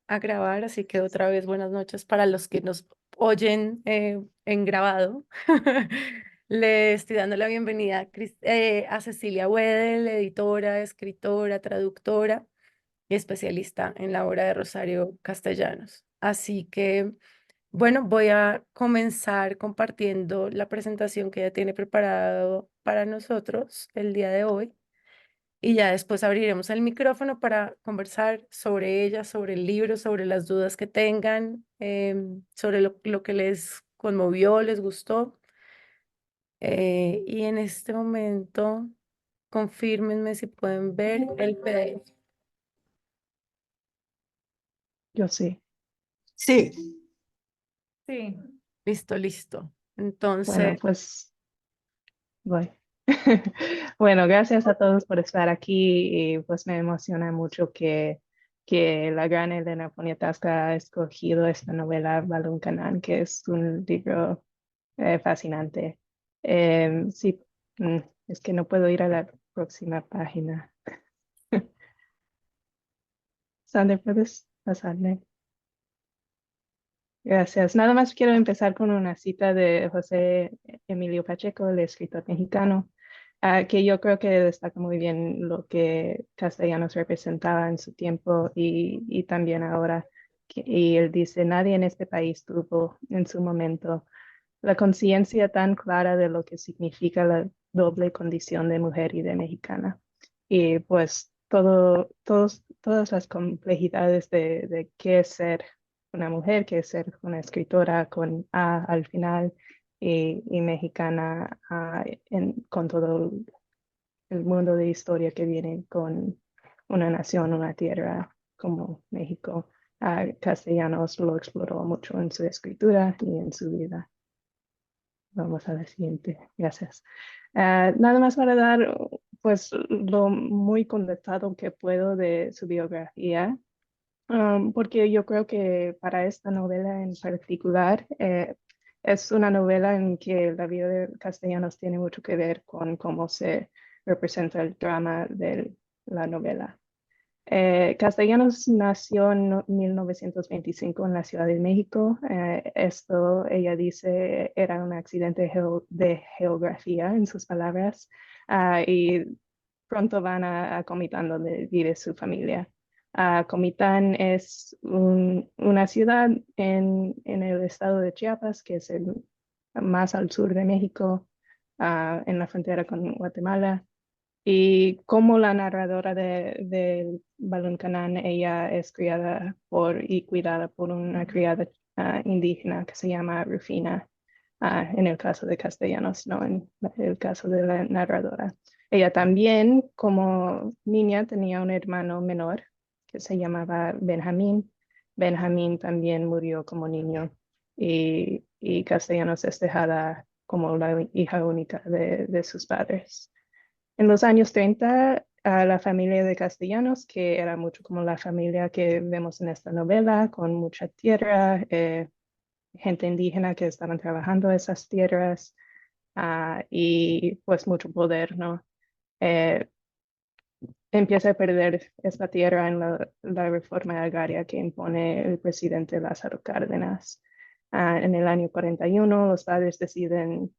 a grabar, así que otra vez buenas noches para los que nos oyen en grabado. Le estoy dando la bienvenida a Cecilia Wedel, editora, escritora, traductora y especialista en la obra de Rosario Castellanos. Así que, bueno, voy a comenzar compartiendo la presentación que ella tiene preparado para nosotros el día de hoy. Y ya después abriremos el micrófono para conversar sobre ella, sobre el libro, sobre las dudas que tengan, sobre lo que les conmovió, les gustó. Y en este momento, confírmenme si pueden ver el PDF. Yo sí. Sí, Sí. Listo, listo. Bueno, Entonces, pues voy. Bueno, gracias a todos por estar aquí y pues me emociona mucho que la gran Elena Poniatowska ha escogido esta novela Balún Canán, que es un libro fascinante. Sí, mm, es que no puedo ir a la próxima página. Sander, ¿puedes pasarme? Gracias. Nada más quiero empezar con una cita de José Emilio Pacheco, el escritor mexicano, que yo creo que destaca muy bien lo que Castellanos representaba en su tiempo y también ahora. Y él dice, nadie en este país tuvo en su momento la conciencia tan clara de lo que significa la doble condición de mujer y de mexicana. Y pues todas las complejidades de qué es ser una mujer, qué es ser una escritora con A al final y mexicana con todo el mundo de historia que viene con una nación, una tierra como México. Castellanos lo exploró mucho en su escritura y en su vida. Vamos a la siguiente. Gracias. Nada más para dar pues lo muy condensado que puedo de su biografía, porque yo creo que para esta novela en particular es una novela en que la vida de Castellanos tiene mucho que ver con cómo se representa el drama de la novela. Castellanos nació en 1925 en la Ciudad de México. Esto, ella dice, era un accidente de geografía, en sus palabras, y pronto van a Comitán, donde vive su familia. Comitán es una ciudad en el estado de Chiapas, que es el más al sur de México, en la frontera con Guatemala. Y como la narradora de Balún Canán, ella es criada y cuidada por una criada indígena que se llama Rufina, en el caso de Castellanos, no en el caso de la narradora. Ella también, como niña, tenía un hermano menor que se llamaba Benjamín. Benjamín también murió como niño y Castellanos es dejada como la hija única de sus padres. En los años 30, a la familia de Castellanos, que era mucho como la familia que vemos en esta novela, con mucha tierra, gente indígena que estaban trabajando esas tierras y pues mucho poder, ¿no? Eh, Empieza a perder esta tierra en la reforma agraria que impone el presidente Lázaro Cárdenas. En el año 41, los padres deciden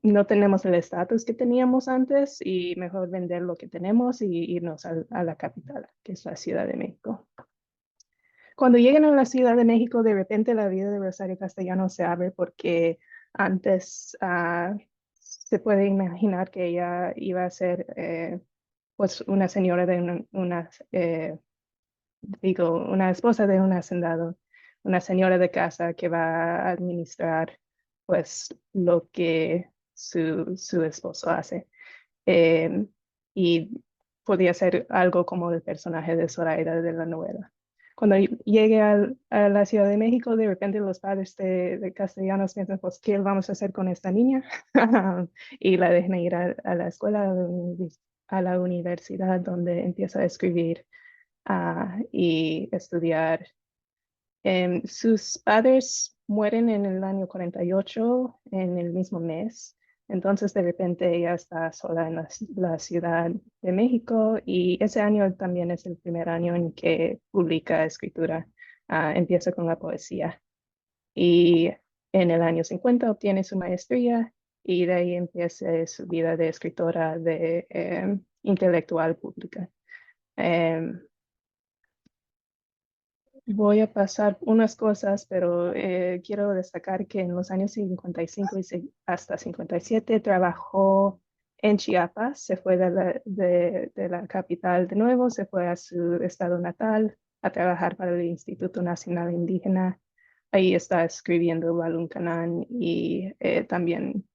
no tenemos el estatus que teníamos antes y mejor vender lo que tenemos y irnos a la capital, que es la Ciudad de México. Cuando llegan a la Ciudad de México, de repente la vida de Rosario Castellanos se abre porque antes se puede imaginar que ella iba a ser pues una señora de una esposa de un hacendado, una señora de casa que va a administrar pues lo que su esposo hace. Eh, y podía ser algo como el personaje de Zoraida de la novela. Cuando llegue a la Ciudad de México, de repente los padres de Castellanos piensan, pues, ¿qué vamos a hacer con esta niña? Y la dejan ir a la escuela, a la universidad, donde empieza a escribir y estudiar. Sus padres mueren en el año 48, en el mismo mes. Entonces, de repente, ella está sola en la Ciudad de México y ese año también es el primer año en que publica escritura. Empieza con la poesía y en el año 50 obtiene su maestría y de ahí empieza su vida de escritora, de intelectual pública. Em, Voy a pasar unas cosas, pero quiero destacar que en los años 55 hasta 57 trabajó en Chiapas, se fue de la capital de nuevo, se fue a su estado natal a trabajar para el Instituto Nacional Indígena. Ahí está escribiendo Balún Canán y también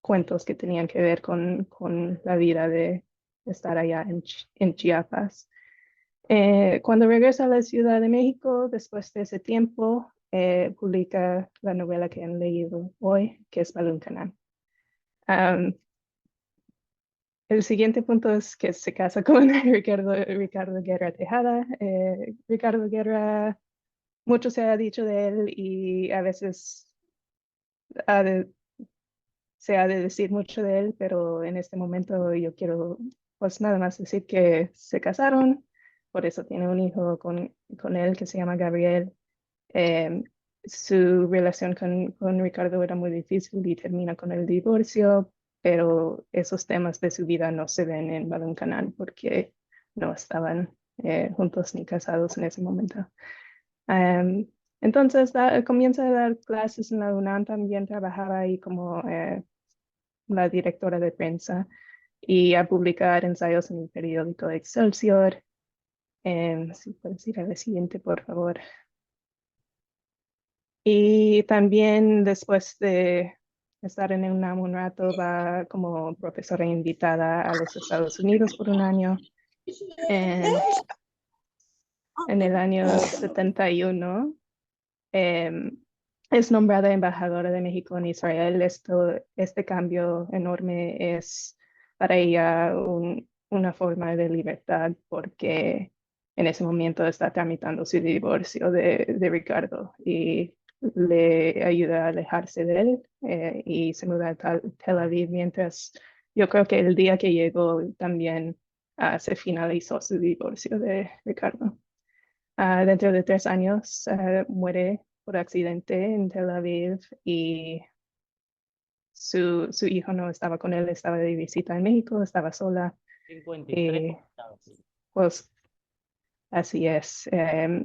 cuentos que tenían que ver con la vida de estar allá en Chiapas. Cuando regresa a la Ciudad de México, después de ese tiempo, publica la novela que han leído hoy, que es Balún Canán. Um, el siguiente punto es que se casa con Ricardo Guerra Tejada. Ricardo Guerra, mucho se ha dicho de él y a veces ha de- se ha de decir mucho de él, pero en este momento yo quiero pues nada más decir que se casaron, por eso tiene un hijo con él que se llama Gabriel. Eh, Su relación con Ricardo era muy difícil y termina con el divorcio, pero esos temas de su vida no se ven en Balún Canal porque no estaban juntos ni casados en ese momento. Um, entonces comienza a dar clases en la UNAM, también trabajaba ahí como la directora de prensa y a publicar ensayos en el periódico Excelsior. Si puedes ir a la siguiente, por favor. Y también después de estar en UNAM un rato, va como profesora invitada a los Estados Unidos por un año. En, en el año 71 em, es nombrada embajadora de México en Israel. Este cambio enorme es para ella una forma de libertad porque en ese momento está tramitando su divorcio de Ricardo y le ayuda a alejarse de él y se muda a Tel Aviv mientras yo creo que el día que llegó también se finalizó su divorcio de Ricardo. Dentro de 3 años muere por accidente en Tel Aviv y su hijo no estaba con él, estaba de visita en México, estaba sola. 53. Y pues así es,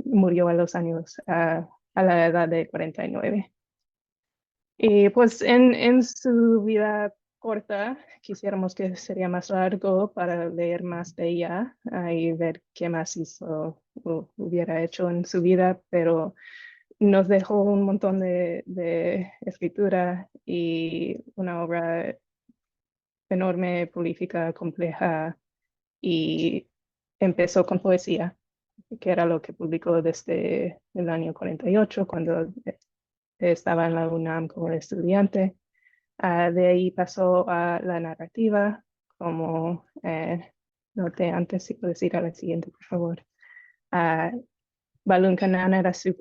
murió a los años, a la edad de 49. Y pues en su vida corta, quisiéramos que sería más largo para leer más de ella y ver qué más hizo o hubiera hecho en su vida, pero nos dejó un montón de escritura y una obra enorme, prolífica, compleja y empezó con poesía, que era lo que publicó desde el año 48 cuando estaba en la UNAM como estudiante. De ahí pasó a la narrativa, como noté antes, si puedes ir a la siguiente, por favor. Uh, Balún Canán era su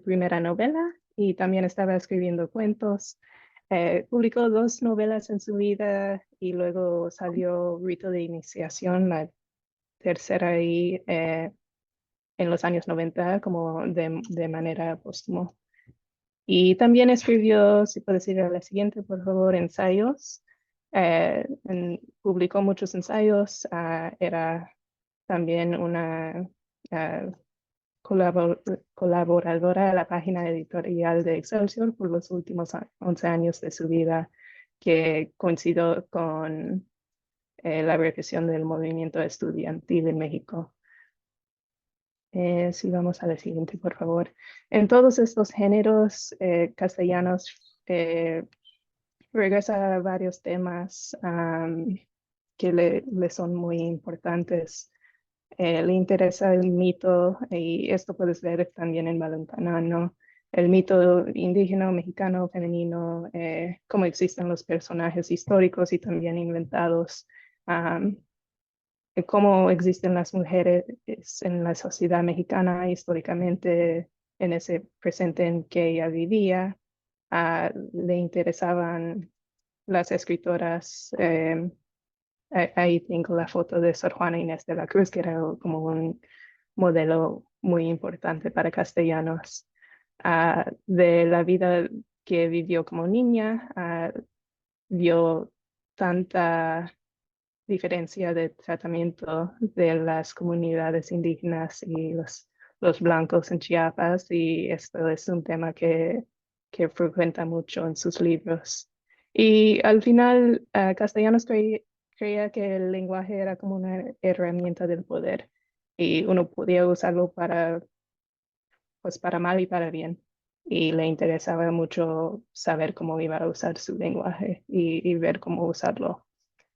primera novela y también estaba escribiendo cuentos. Publicó 2 novelas en su vida y luego salió Rito de Iniciación, la tercera ahí en los años 90 como de manera póstuma. Y también escribió, si puedes ir a la siguiente, por favor, ensayos. Publicó muchos ensayos. Era también una uh, colaboradora a la página editorial de Excelsior por los últimos 11 años de su vida, que coincidió con la represión del movimiento estudiantil en México. Si vamos a la siguiente, por favor. En todos estos géneros castellanos regresa a varios temas que le son muy importantes. Le interesa el mito, y esto puedes ver también en Balontanán, ¿no? El mito indígena, mexicano, femenino, cómo existen los personajes históricos y también inventados, cómo existen las mujeres en la sociedad mexicana históricamente, en ese presente en que ella vivía. Le interesaban las escritoras. Ahí tengo la foto de Sor Juana Inés de la Cruz, que era como un modelo muy importante para castellanos, de la vida que vivió como niña. Vio tanta diferencia de tratamiento de las comunidades indígenas y los blancos en Chiapas, y esto es un tema que frecuenta mucho en sus libros. Y al final, Castellanos creía que el lenguaje era como una herramienta del poder y uno podía usarlo pues para mal y para bien. Y le interesaba mucho saber cómo iba a usar su lenguaje y ver cómo usarlo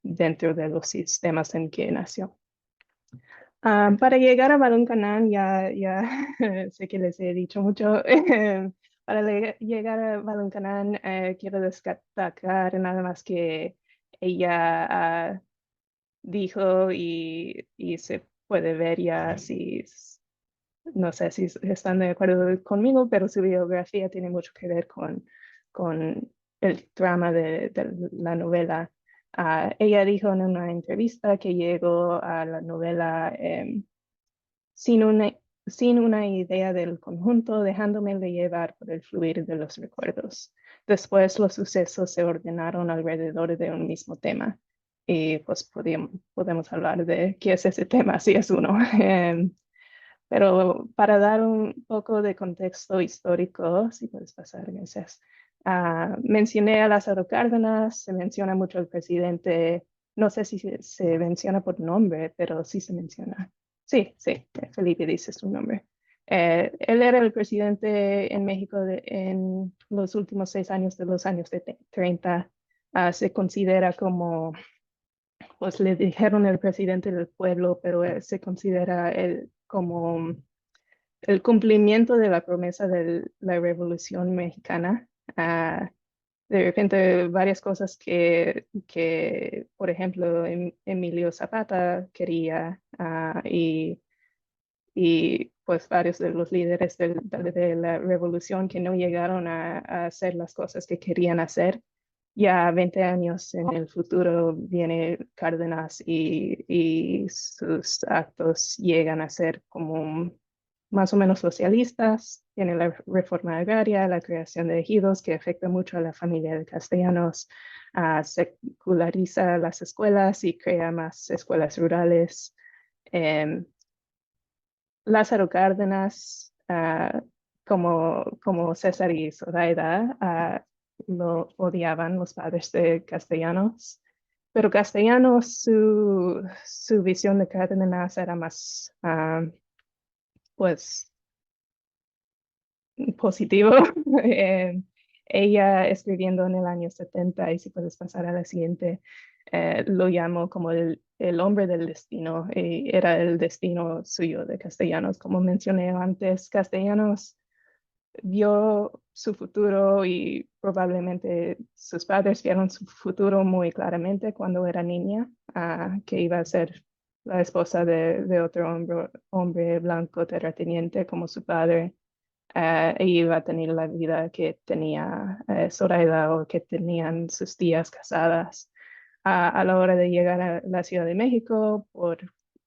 dentro de los sistemas en que nació. Para llegar a Balún Canán, ya sé que les he dicho mucho. Para llegar a Balún Canán, quiero destacar nada más que ella dijo, y se puede ver ya, si no sé si están de acuerdo conmigo, pero su biografía tiene mucho que ver con el trama de la novela. Ella dijo en una entrevista que llegó a la novela sin una, sin una idea del conjunto, dejándome de llevar por el fluir de los recuerdos. Después los sucesos se ordenaron alrededor de un mismo tema. Y pues podemos hablar de qué es ese tema, si es uno. Pero para dar un poco de contexto histórico, si puedes pasar, gracias. Mencioné a Lázaro Cárdenas, se menciona mucho el presidente, no sé si se menciona por nombre, pero sí se menciona. Sí, sí, Felipe dice su nombre. Él era el presidente en México en los últimos 6 años de los años 30. Se considera como, pues le dijeron el presidente del pueblo, pero se considera como el cumplimiento de la promesa de la Revolución Mexicana. De repente, varias cosas por ejemplo, Emilio Zapata quería, y pues varios de los líderes de la revolución que no llegaron a hacer las cosas que querían hacer. Ya 20 años en el futuro viene Cárdenas, y sus actos llegan a ser como más o menos socialistas. Tiene la reforma agraria, la creación de ejidos que afecta mucho a la familia de castellanos. Seculariza las escuelas y crea más escuelas rurales. Em, Lázaro Cárdenas, como César y Zoraida, lo odiaban los padres de Castellanos, pero Castellanos, su visión de Cárdenas era más, pues, positivo. Ella, escribiendo en el año 70, y si puedes pasar a la siguiente, lo llamó como el hombre del destino, y era el destino suyo de Castellanos. Como mencioné antes, Castellanos vio su futuro, y probablemente sus padres vieron su futuro muy claramente cuando era niña, que iba a ser la esposa de otro hombre blanco terrateniente como su padre. Iba a tener la vida que tenía Zoraida, o que tenían sus tías casadas. A la hora de llegar a la Ciudad de México,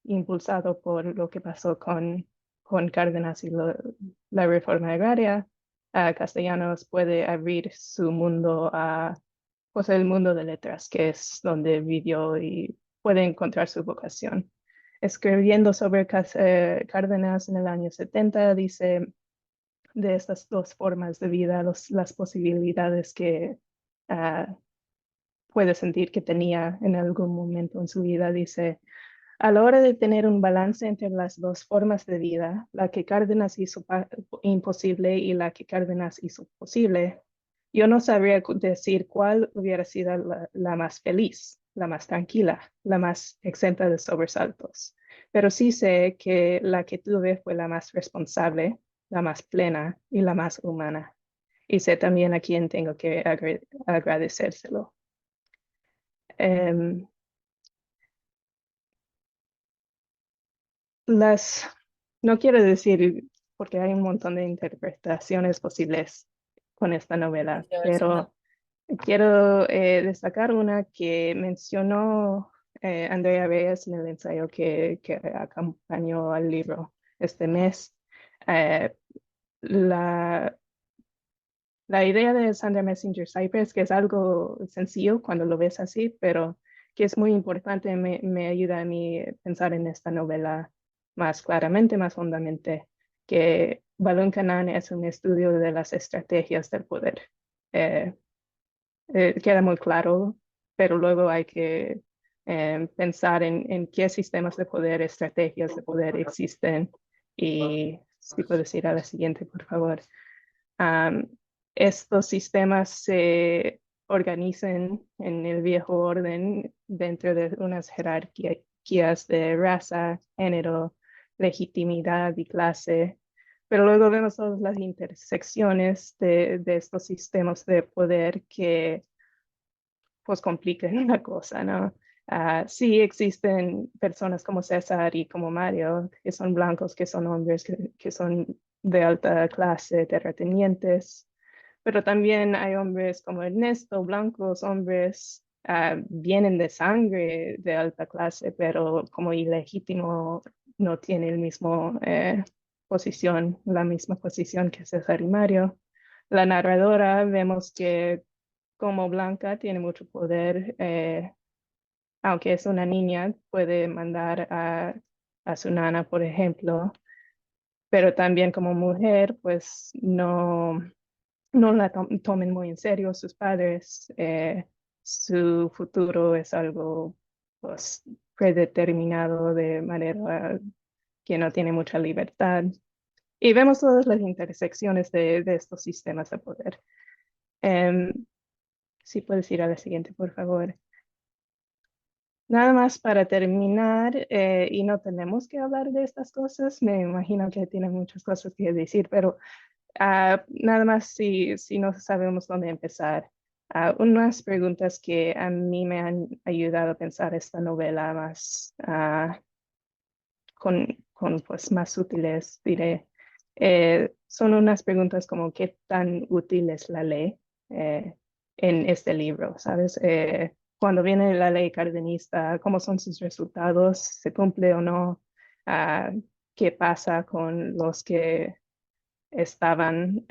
impulsado por lo que pasó con Cárdenas y la reforma agraria, Castellanos puede abrir su mundo a, pues, el mundo de letras, que es donde vivió, y puede encontrar su vocación. Escribiendo sobre Cárdenas en el año 70, dice de estas dos formas de vida, las posibilidades que uh, puede sentir que tenía en algún momento en su vida. Dice: a la hora de tener un balance entre las dos formas de vida, la que Cárdenas hizo imposible y la que Cárdenas hizo posible, yo no sabría decir cuál hubiera sido la más feliz, la más tranquila, la más exenta de sobresaltos. Pero sí sé que la que tuve fue la más responsable, la más plena y la más humana. Y sé también a quién tengo que agradecérselo. Em, Las, no quiero decir, porque hay un montón de interpretaciones posibles con esta novela, Esta versión pero no. quiero destacar una que mencionó Andrea Reyes en el ensayo que acompañó al libro este mes. Eh, la, la idea de Sandra Messenger Cypress, que es algo sencillo cuando lo ves así, pero que es muy importante, me ayuda a mí a pensar en esta novela más claramente, más hondamente, que Balún Canaan es un estudio de las estrategias del poder. Eh, Queda muy claro, pero luego hay que pensar en qué sistemas de poder, estrategias de poder existen. Y si puedes ir a la siguiente, por favor. Am, Estos sistemas se organizan en el viejo orden dentro de unas jerarquías de raza, género, legitimidad y clase, pero luego vemos todas las intersecciones de estos sistemas de poder que pues complican la cosa, ¿no? Sí existen personas como César y como Mario, que son blancos, que son hombres, que son de alta clase, terratenientes, pero también hay hombres como Ernesto, blancos, hombres, vienen de sangre de alta clase, pero como ilegítimo no tiene el mismo posición, la misma posición que César y Mario. La narradora vemos que como Blanca tiene mucho poder, aunque es una niña, puede mandar a su nana, por ejemplo, pero también como mujer, pues no la tomen muy en serio sus padres. Su futuro es algo pues, predeterminado de manera que no tiene mucha libertad. Y vemos todas las intersecciones de estos sistemas de poder. Em, si puedes ir a la siguiente, por favor. Nada más para terminar, y no tenemos que hablar de estas cosas, me imagino que tiene muchas cosas que decir, pero nada más si no sabemos dónde empezar. Unas preguntas que a mí me han ayudado a pensar esta novela más con pues más útiles, diré. Son unas preguntas como ¿qué tan útil es la ley en este libro? ¿Sabes? Cuando viene la ley cardenista, ¿cómo son sus resultados? ¿Se cumple o no? Ah, ¿Qué pasa con los que estaban,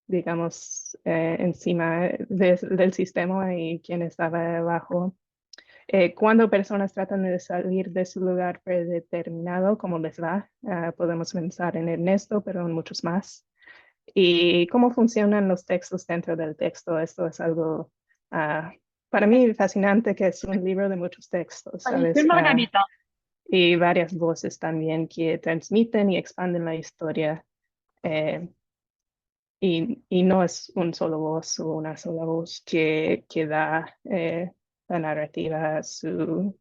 digamos, encima del sistema y quien estaba abajo? Cuando personas tratan de salir de su lugar predeterminado, ¿cómo les va? Podemos pensar en Ernesto, pero en muchos más. Y cómo funcionan los textos dentro del texto. Esto es algo ah, para mí fascinante, que es un libro de muchos textos, ¿sabes? Margarita. Y varias voces también que transmiten y expanden la historia. Eh, y no es un solo voz o una sola voz que da la narrativa su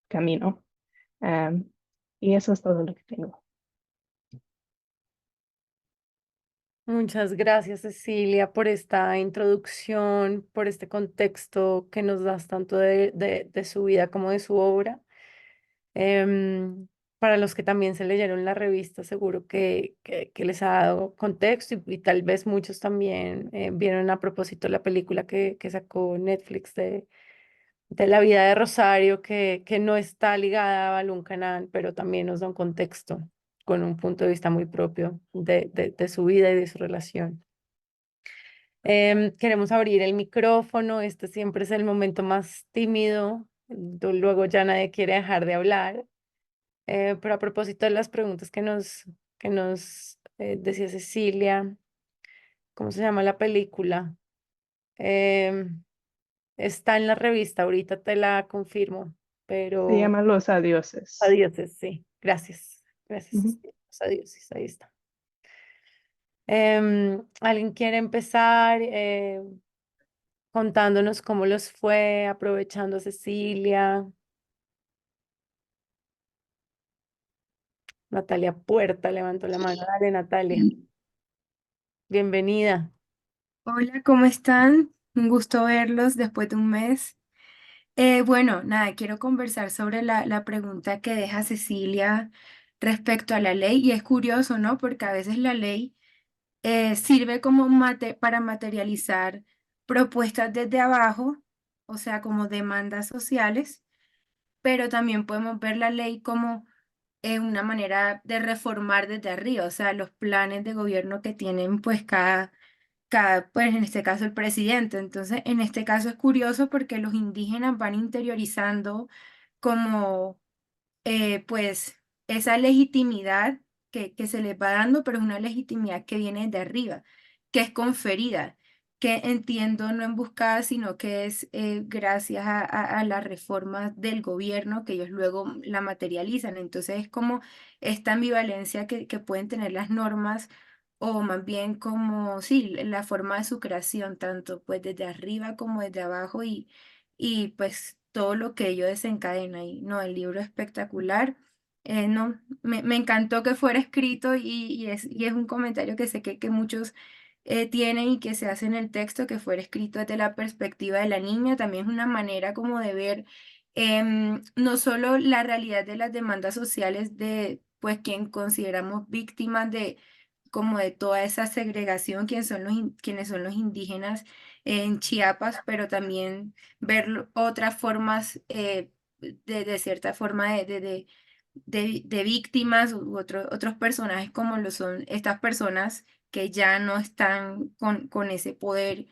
camino. Um, y eso es todo lo que tengo. Muchas gracias, Cecilia, por esta introducción, por este contexto que nos das tanto de su vida como de su obra. Em, para los que también se leyeron la revista, seguro que les ha dado contexto y tal vez muchos también vieron a propósito la película que sacó Netflix de la vida de Rosario, que no está ligada a Balún Canal, pero también nos da un contexto con un punto de vista muy propio de su vida y de su relación. Queremos abrir el micrófono, este siempre es el momento más tímido, luego ya nadie quiere dejar de hablar. Pero a propósito de las preguntas que nos decía Cecilia, ¿cómo se llama la película? Em, Está en la revista, ahorita te la confirmo, Se pero llama Los Adioses. adioses, sí, gracias, gracias, Ujú. Cecilia, los adioses, ahí está. ¿Alguien quiere empezar contándonos cómo los fue, aprovechando a Cecilia? Natalia Puerta levantó la mano, dale Natalia, bienvenida. Hola, ¿cómo están? Un gusto verlos después de un mes. Bueno, nada, quiero conversar sobre la pregunta que deja Cecilia respecto a la ley. Y es curioso, ¿no? Porque a veces la ley sirve como para materializar propuestas desde abajo, o sea, como demandas sociales, pero también podemos ver la ley como una manera de reformar desde arriba, o sea, los planes de gobierno que tienen pues pues en este caso el presidente. Entonces, en este caso es curioso porque los indígenas van interiorizando como pues esa legitimidad que se les va dando, pero es una legitimidad que viene de arriba, que es conferida, que entiendo no en buscada, sino que es gracias a las reformas del gobierno que ellos luego la materializan. Entonces es como esta ambivalencia que pueden tener las normas. O más bien como, sí, la forma de su creación, tanto pues desde arriba como desde abajo y pues todo lo que ello desencadena ahí. No, el libro es espectacular. No, me encantó que fuera escrito y es un comentario que sé que muchos tienen y que se hace en el texto, que fuera escrito desde la perspectiva de la niña. También es una manera como de ver no solo la realidad de las demandas sociales de pues quien consideramos víctimas de como de toda esa segregación, quienes son los indígenas en Chiapas, pero también ver otras formas, de cierta forma, de víctimas u otros personajes como lo son estas personas que ya no están con ese poder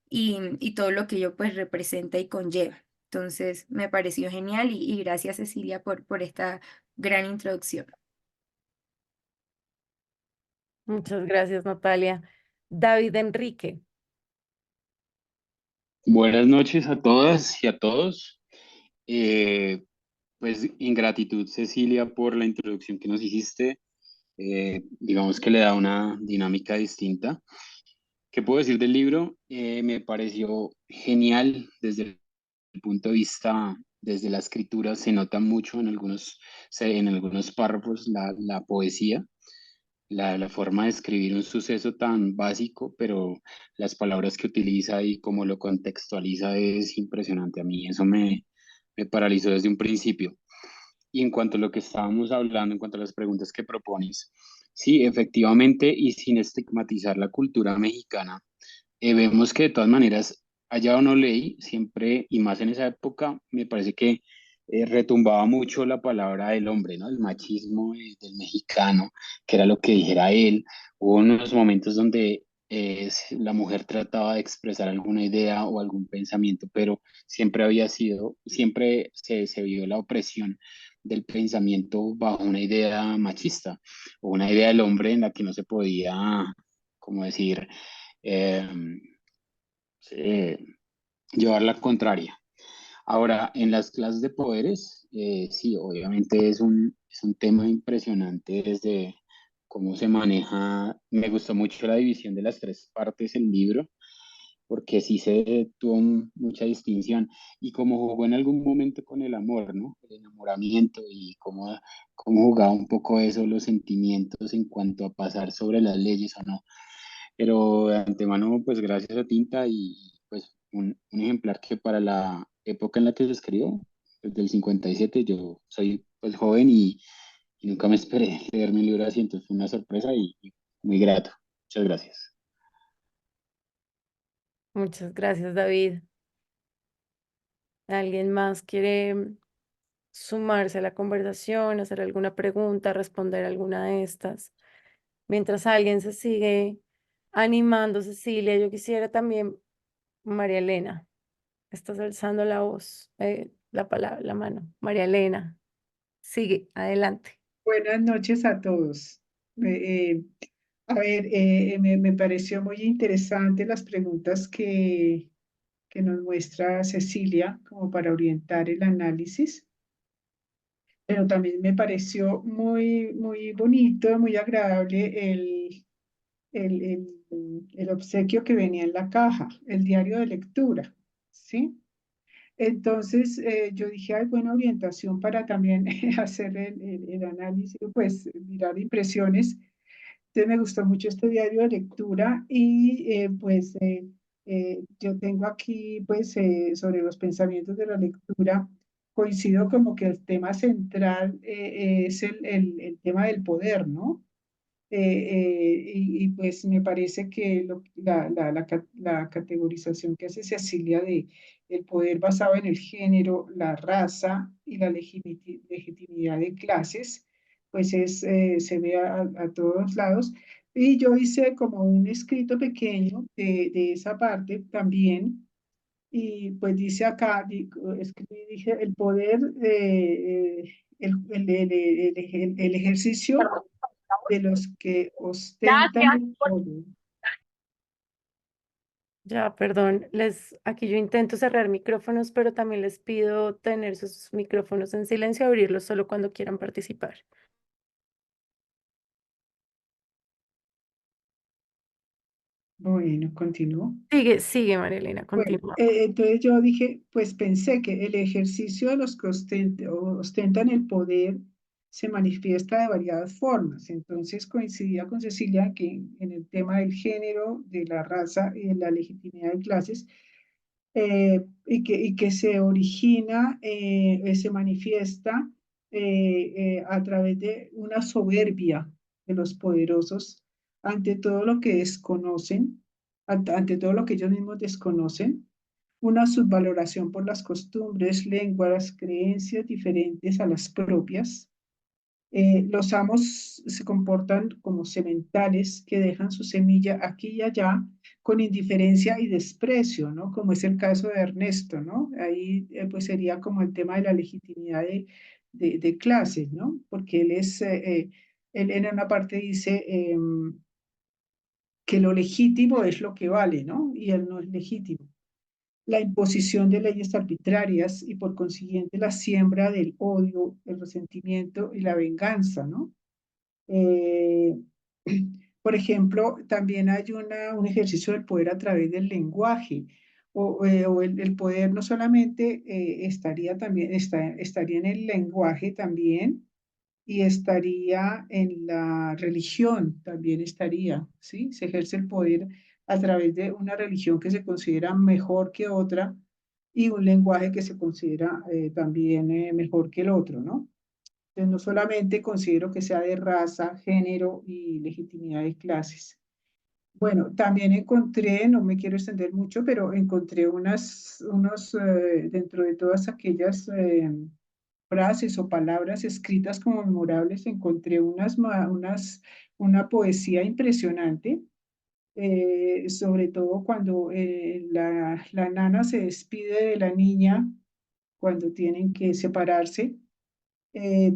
y todo lo que ello pues representa y conlleva. Entonces, me pareció genial y gracias Cecilia por esta gran introducción. Muchas gracias, Natalia. David Enrique. Buenas noches a todas y a todos. Eh, pues ingratitud, Cecilia, por la introducción que nos hiciste. Digamos que le da una dinámica distinta. ¿Qué puedo decir del libro? Me pareció genial desde el punto de vista, desde la escritura, se nota mucho en algunos párrafos la poesía, la forma de escribir un suceso tan básico, pero las palabras que utiliza y cómo lo contextualiza es impresionante. A mí eso me paralizó desde un principio. Y en cuanto a lo que estábamos hablando, en cuanto a las preguntas que propones, sí, efectivamente, y sin estigmatizar la cultura mexicana, vemos que de todas maneras, haya o no ley, siempre, y más en esa época, me parece que retumbaba mucho la palabra del hombre, ¿no? El machismo del mexicano, que era lo que dijera él. Hubo unos momentos donde la mujer trataba de expresar alguna idea o algún pensamiento, pero siempre se vio la opresión del pensamiento bajo una idea machista o una idea del hombre en la que no se podía, como decir, eh, eh, llevar la contraria. Ahora, en las clases de poderes, sí, obviamente es un tema impresionante desde cómo se maneja. Me gustó mucho la división de las tres partes del libro, porque sí se tuvo mucha distinción y cómo jugó en algún momento con el amor, ¿no? El enamoramiento y cómo jugaba un poco eso, los sentimientos en cuanto a pasar sobre las leyes o no. Pero de antemano, pues gracias a Tinta y pues un ejemplar que para la época en la que se escribió, desde el 57, yo soy pues joven y nunca me esperé leerme un libro así, entonces fue una sorpresa y muy grato. Muchas gracias. Muchas gracias, David. ¿Alguien más quiere sumarse a la conversación, hacer alguna pregunta, responder alguna de estas? Mientras alguien se sigue animando, Cecilia, yo quisiera también, María Elena, estás alzando la voz, la palabra, la mano. María Elena, sigue, adelante. Buenas noches a todos. A ver, me pareció muy interesante las preguntas que nos muestra Cecilia como para orientar el análisis, pero también me pareció muy bonito, muy agradable el obsequio que venía en la caja, el diario de lectura, ¿sí? Entonces, yo dije, hay buena orientación para también hacer el análisis, pues mirar impresiones. Entonces, me gustó mucho este diario de lectura y yo tengo aquí, pues, sobre los pensamientos de la lectura, coincido como que el tema central es el tema del poder, ¿no? Pues me parece que la categorización que hace Cecilia de el poder basado en el género, la raza y la legitimidad de clases, pues se ve a todos lados. Y yo hice como un escrito pequeño de esa parte también. Y pues dice acá, dije, el poder, el ejercicio de los que ostentan el poder. Ya, perdón, aquí yo intento cerrar micrófonos, pero también les pido tener sus micrófonos en silencio, abrirlos solo cuando quieran participar. Bueno, continúo. Sigue, María Elena, Bueno, continúa. entonces yo dije, pues pensé que el ejercicio de los que ostentan el poder se manifiesta de variadas formas. Entonces coincidía con Cecilia que en el tema del género, de la raza y de la legitimidad de clases, y que se origina, se manifiesta a través de una soberbia de los poderosos ante todo lo que desconocen, ante todo lo que ellos mismos desconocen, una subvaloración por las costumbres, lenguas, creencias diferentes a las propias. Los amos se comportan como sementales que dejan su semilla aquí y allá con indiferencia y desprecio, ¿no? Como es el caso de Ernesto, ¿no? Ahí pues sería como el tema de la legitimidad de clases, ¿no? Porque él en una parte dice que lo legítimo es lo que vale, ¿no? Y él no es legítimo. La imposición de leyes arbitrarias y por consiguiente la siembra del odio, el resentimiento y la venganza, ¿no? Eh, por ejemplo, también hay un ejercicio del poder a través del lenguaje, o el poder no solamente estaría en el lenguaje también, y estaría en la religión, también estaría, ¿sí? Se ejerce el poder a través de una religión que se considera mejor que otra y un lenguaje que se considera también mejor que el otro, ¿no? Entonces, no solamente considero que sea de raza, género y legitimidad de clases. Bueno, también encontré, no me quiero extender mucho, pero encontré dentro de todas aquellas frases o palabras escritas como memorables, encontré una poesía impresionante, sobre todo cuando la nana se despide de la niña cuando tienen que separarse.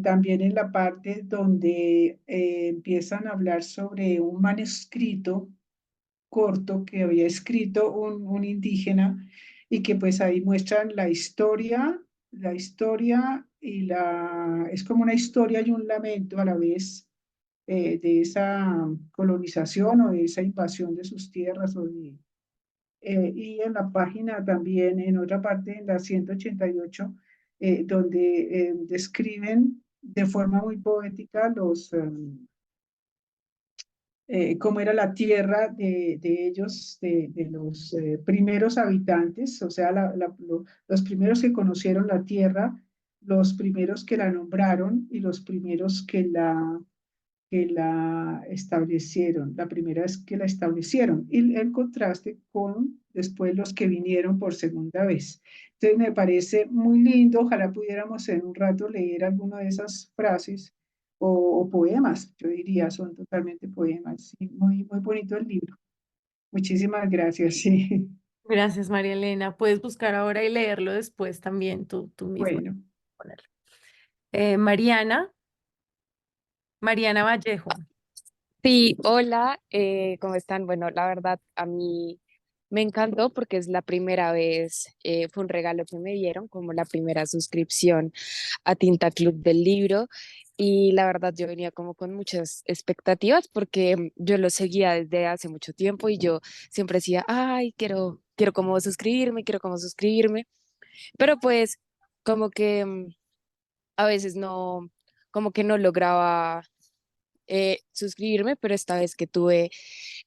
También en la parte donde empiezan a hablar sobre un manuscrito corto que había escrito un indígena y que pues ahí muestran la historia es como una historia y un lamento a la vez de esa colonización o de esa invasión de sus tierras. Y en la página también, en otra parte, en la 188, donde describen de forma muy poética cómo era la tierra de ellos, de los primeros habitantes, o sea, los primeros que conocieron la tierra, los primeros que la nombraron y los primeros que la establecieron, la primera vez que la establecieron, y el contraste con después los que vinieron por segunda vez. Entonces me parece muy lindo, ojalá pudiéramos en un rato leer alguna de esas frases o poemas, yo diría, son totalmente poemas, sí, muy, muy bonito el libro. Muchísimas gracias, sí. Gracias, María Elena. Puedes buscar ahora y leerlo después también tú misma. Bueno, Ponerlo. Mariana Vallejo. Sí, hola, ¿cómo están? Bueno, la verdad a mí me encantó porque es la primera vez, fue un regalo que me dieron, como la primera suscripción a Tinta Club del libro y la verdad yo venía como con muchas expectativas porque yo lo seguía desde hace mucho tiempo y yo siempre decía, ay, quiero como suscribirme, pero pues como que a veces no, como que no lograba suscribirme, pero esta vez que tuve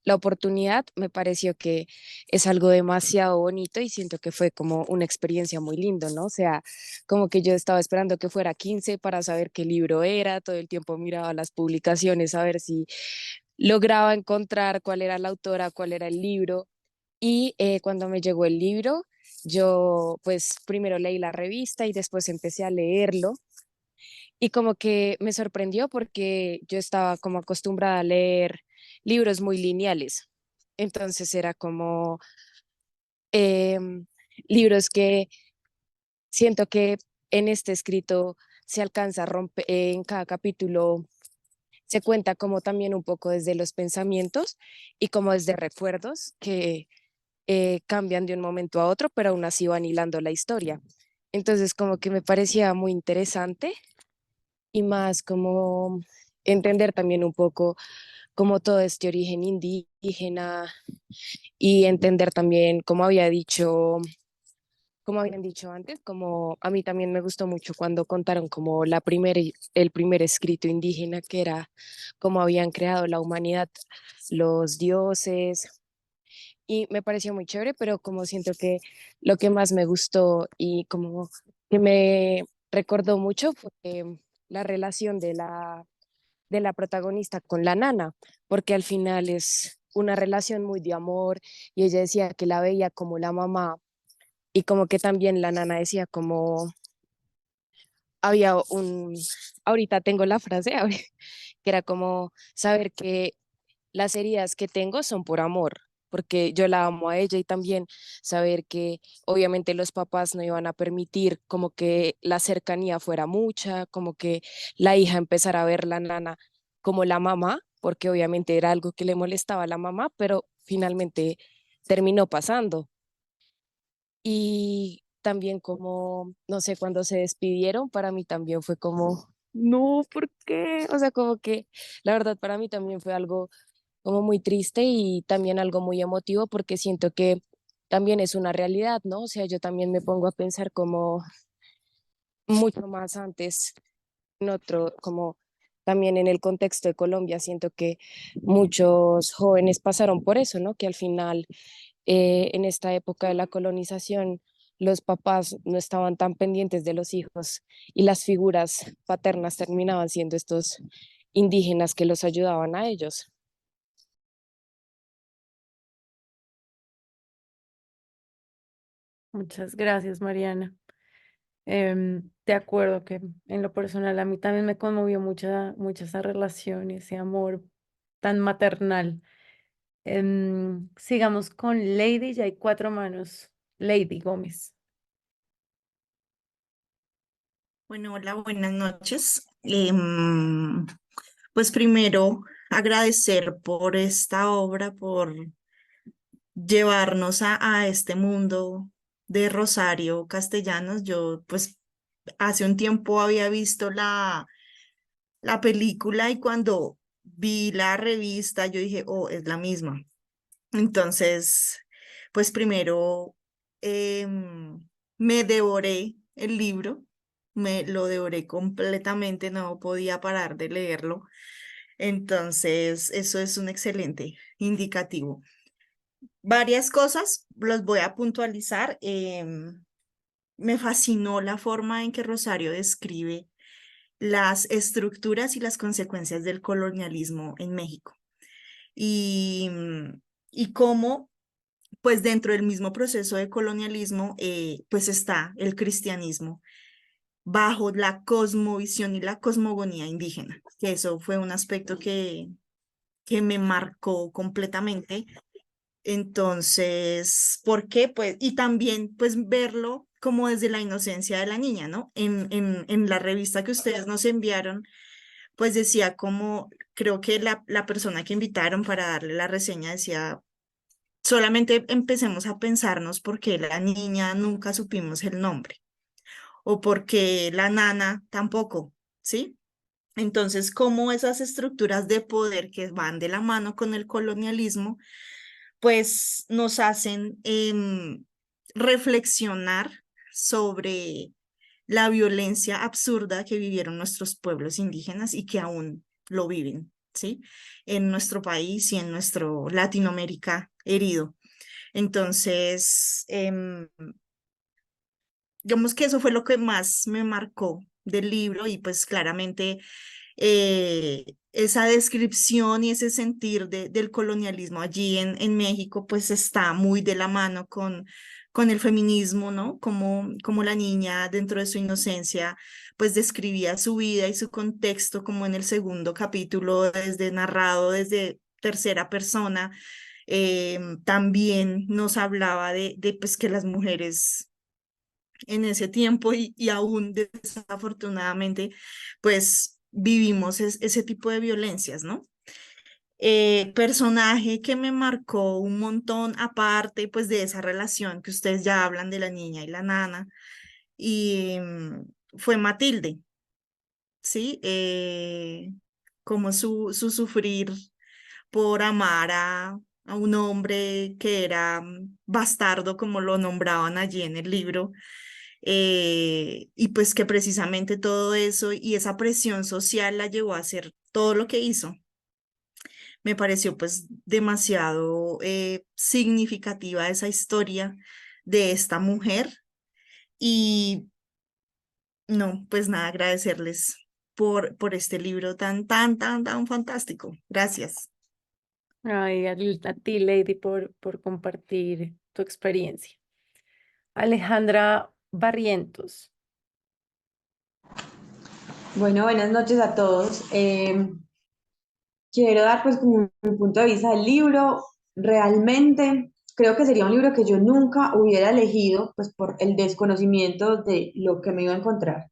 la oportunidad, me pareció que es algo demasiado bonito y siento que fue como una experiencia muy lindo, ¿no? O sea, como que yo estaba esperando que fuera 15 para saber qué libro era, todo el tiempo miraba las publicaciones a ver si lograba encontrar cuál era la autora, cuál era el libro. Y cuando me llegó el libro, yo pues primero leí la revista y después empecé a leerlo y como que me sorprendió porque yo estaba como acostumbrada a leer libros muy lineales. Entonces era como em, libros que siento que en este escrito se alcanza a romper, en cada capítulo se cuenta como también un poco desde los pensamientos y como desde recuerdos que cambian de un momento a otro, pero aún así van hilando la historia. Entonces como que me parecía muy interesante y más como entender también un poco como todo este origen indígena y entender también, como habían dicho antes, como a mí también me gustó mucho cuando contaron como el primer escrito indígena que era cómo habían creado la humanidad, los dioses, y me pareció muy chévere, pero como siento que lo que más me gustó y como que me recordó mucho fue la relación de la protagonista con la nana, porque al final es una relación muy de amor y ella decía que la veía como la mamá y como que también la nana decía como había ahorita tengo la frase, a ver, que era como saber que las heridas que tengo son por amor, porque yo la amo a ella y también saber que obviamente los papás no iban a permitir como que la cercanía fuera mucha, como que la hija empezara a ver la nana como la mamá, porque obviamente era algo que le molestaba a la mamá, pero finalmente terminó pasando. Y también como, no sé, cuando se despidieron, para mí también fue como, no, ¿por qué? O sea, como que la verdad para mí también fue algo como muy triste y también algo muy emotivo porque siento que también es una realidad, ¿no? O sea, yo también me pongo a pensar como mucho más antes en otro, como también en el contexto de Colombia, siento que muchos jóvenes pasaron por eso, ¿no? Que al final, en esta época de la colonización, los papás no estaban tan pendientes de los hijos y las figuras paternas terminaban siendo estos indígenas que los ayudaban a ellos. Muchas gracias, Mariana. De acuerdo que en lo personal a mí también me conmovió mucho esa relación, ese amor tan maternal. Sigamos con Lady, ya hay cuatro manos. Lady Gómez. Bueno, hola, buenas noches. Pues primero agradecer por esta obra, por llevarnos a este mundo de Rosario Castellanos. Yo pues hace un tiempo había visto la película y cuando vi la revista yo dije, oh, es la misma. Entonces, pues primero me devoré el libro, me lo devoré completamente, no podía parar de leerlo. Entonces, eso es un excelente indicativo. Varias cosas, los voy a puntualizar. Me fascinó la forma en que Rosario describe las estructuras y las consecuencias del colonialismo en México. Y, y cómo pues dentro del mismo proceso de colonialismo, pues está el cristianismo bajo la cosmovisión y la cosmogonía indígena, que eso fue un aspecto que me marcó completamente. Entonces, ¿por qué? Pues, y también pues verlo como desde la inocencia de la niña, ¿no? En la revista que ustedes nos enviaron, pues decía como, creo que la persona que invitaron para darle la reseña decía solamente empecemos a pensarnos por qué la niña nunca supimos el nombre o por qué la nana tampoco, ¿sí? Entonces, cómo esas estructuras de poder que van de la mano con el colonialismo, pues nos hacen reflexionar sobre la violencia absurda que vivieron nuestros pueblos indígenas y que aún lo viven, ¿sí? En nuestro país y en nuestro Latinoamérica herido. Entonces, digamos que eso fue lo que más me marcó del libro y pues claramente esa descripción y ese sentir del colonialismo allí en México pues está muy de la mano con el feminismo, ¿no? Como la niña dentro de su inocencia pues describía su vida y su contexto como en el segundo capítulo, desde narrado desde tercera persona. También nos hablaba de pues que las mujeres en ese tiempo y aún desafortunadamente, pues vivimos ese tipo de violencias, ¿no? Personaje que me marcó un montón, aparte pues de esa relación que ustedes ya hablan de la niña y la nana, y fue Matilde, ¿sí? Como su sufrir por amar a un hombre que era bastardo, como lo nombraban allí en el libro, y pues que precisamente todo eso y esa presión social la llevó a hacer todo lo que hizo. Me pareció pues demasiado significativa esa historia de esta mujer y no, pues nada, agradecerles por este libro tan fantástico. Gracias. Ay, a ti, Lady, por compartir tu experiencia. Alejandra Barrientos. Bueno, buenas noches a todos. Quiero dar pues como mi punto de vista del libro. Realmente creo que sería un libro que yo nunca hubiera elegido pues por el desconocimiento de lo que me iba a encontrar.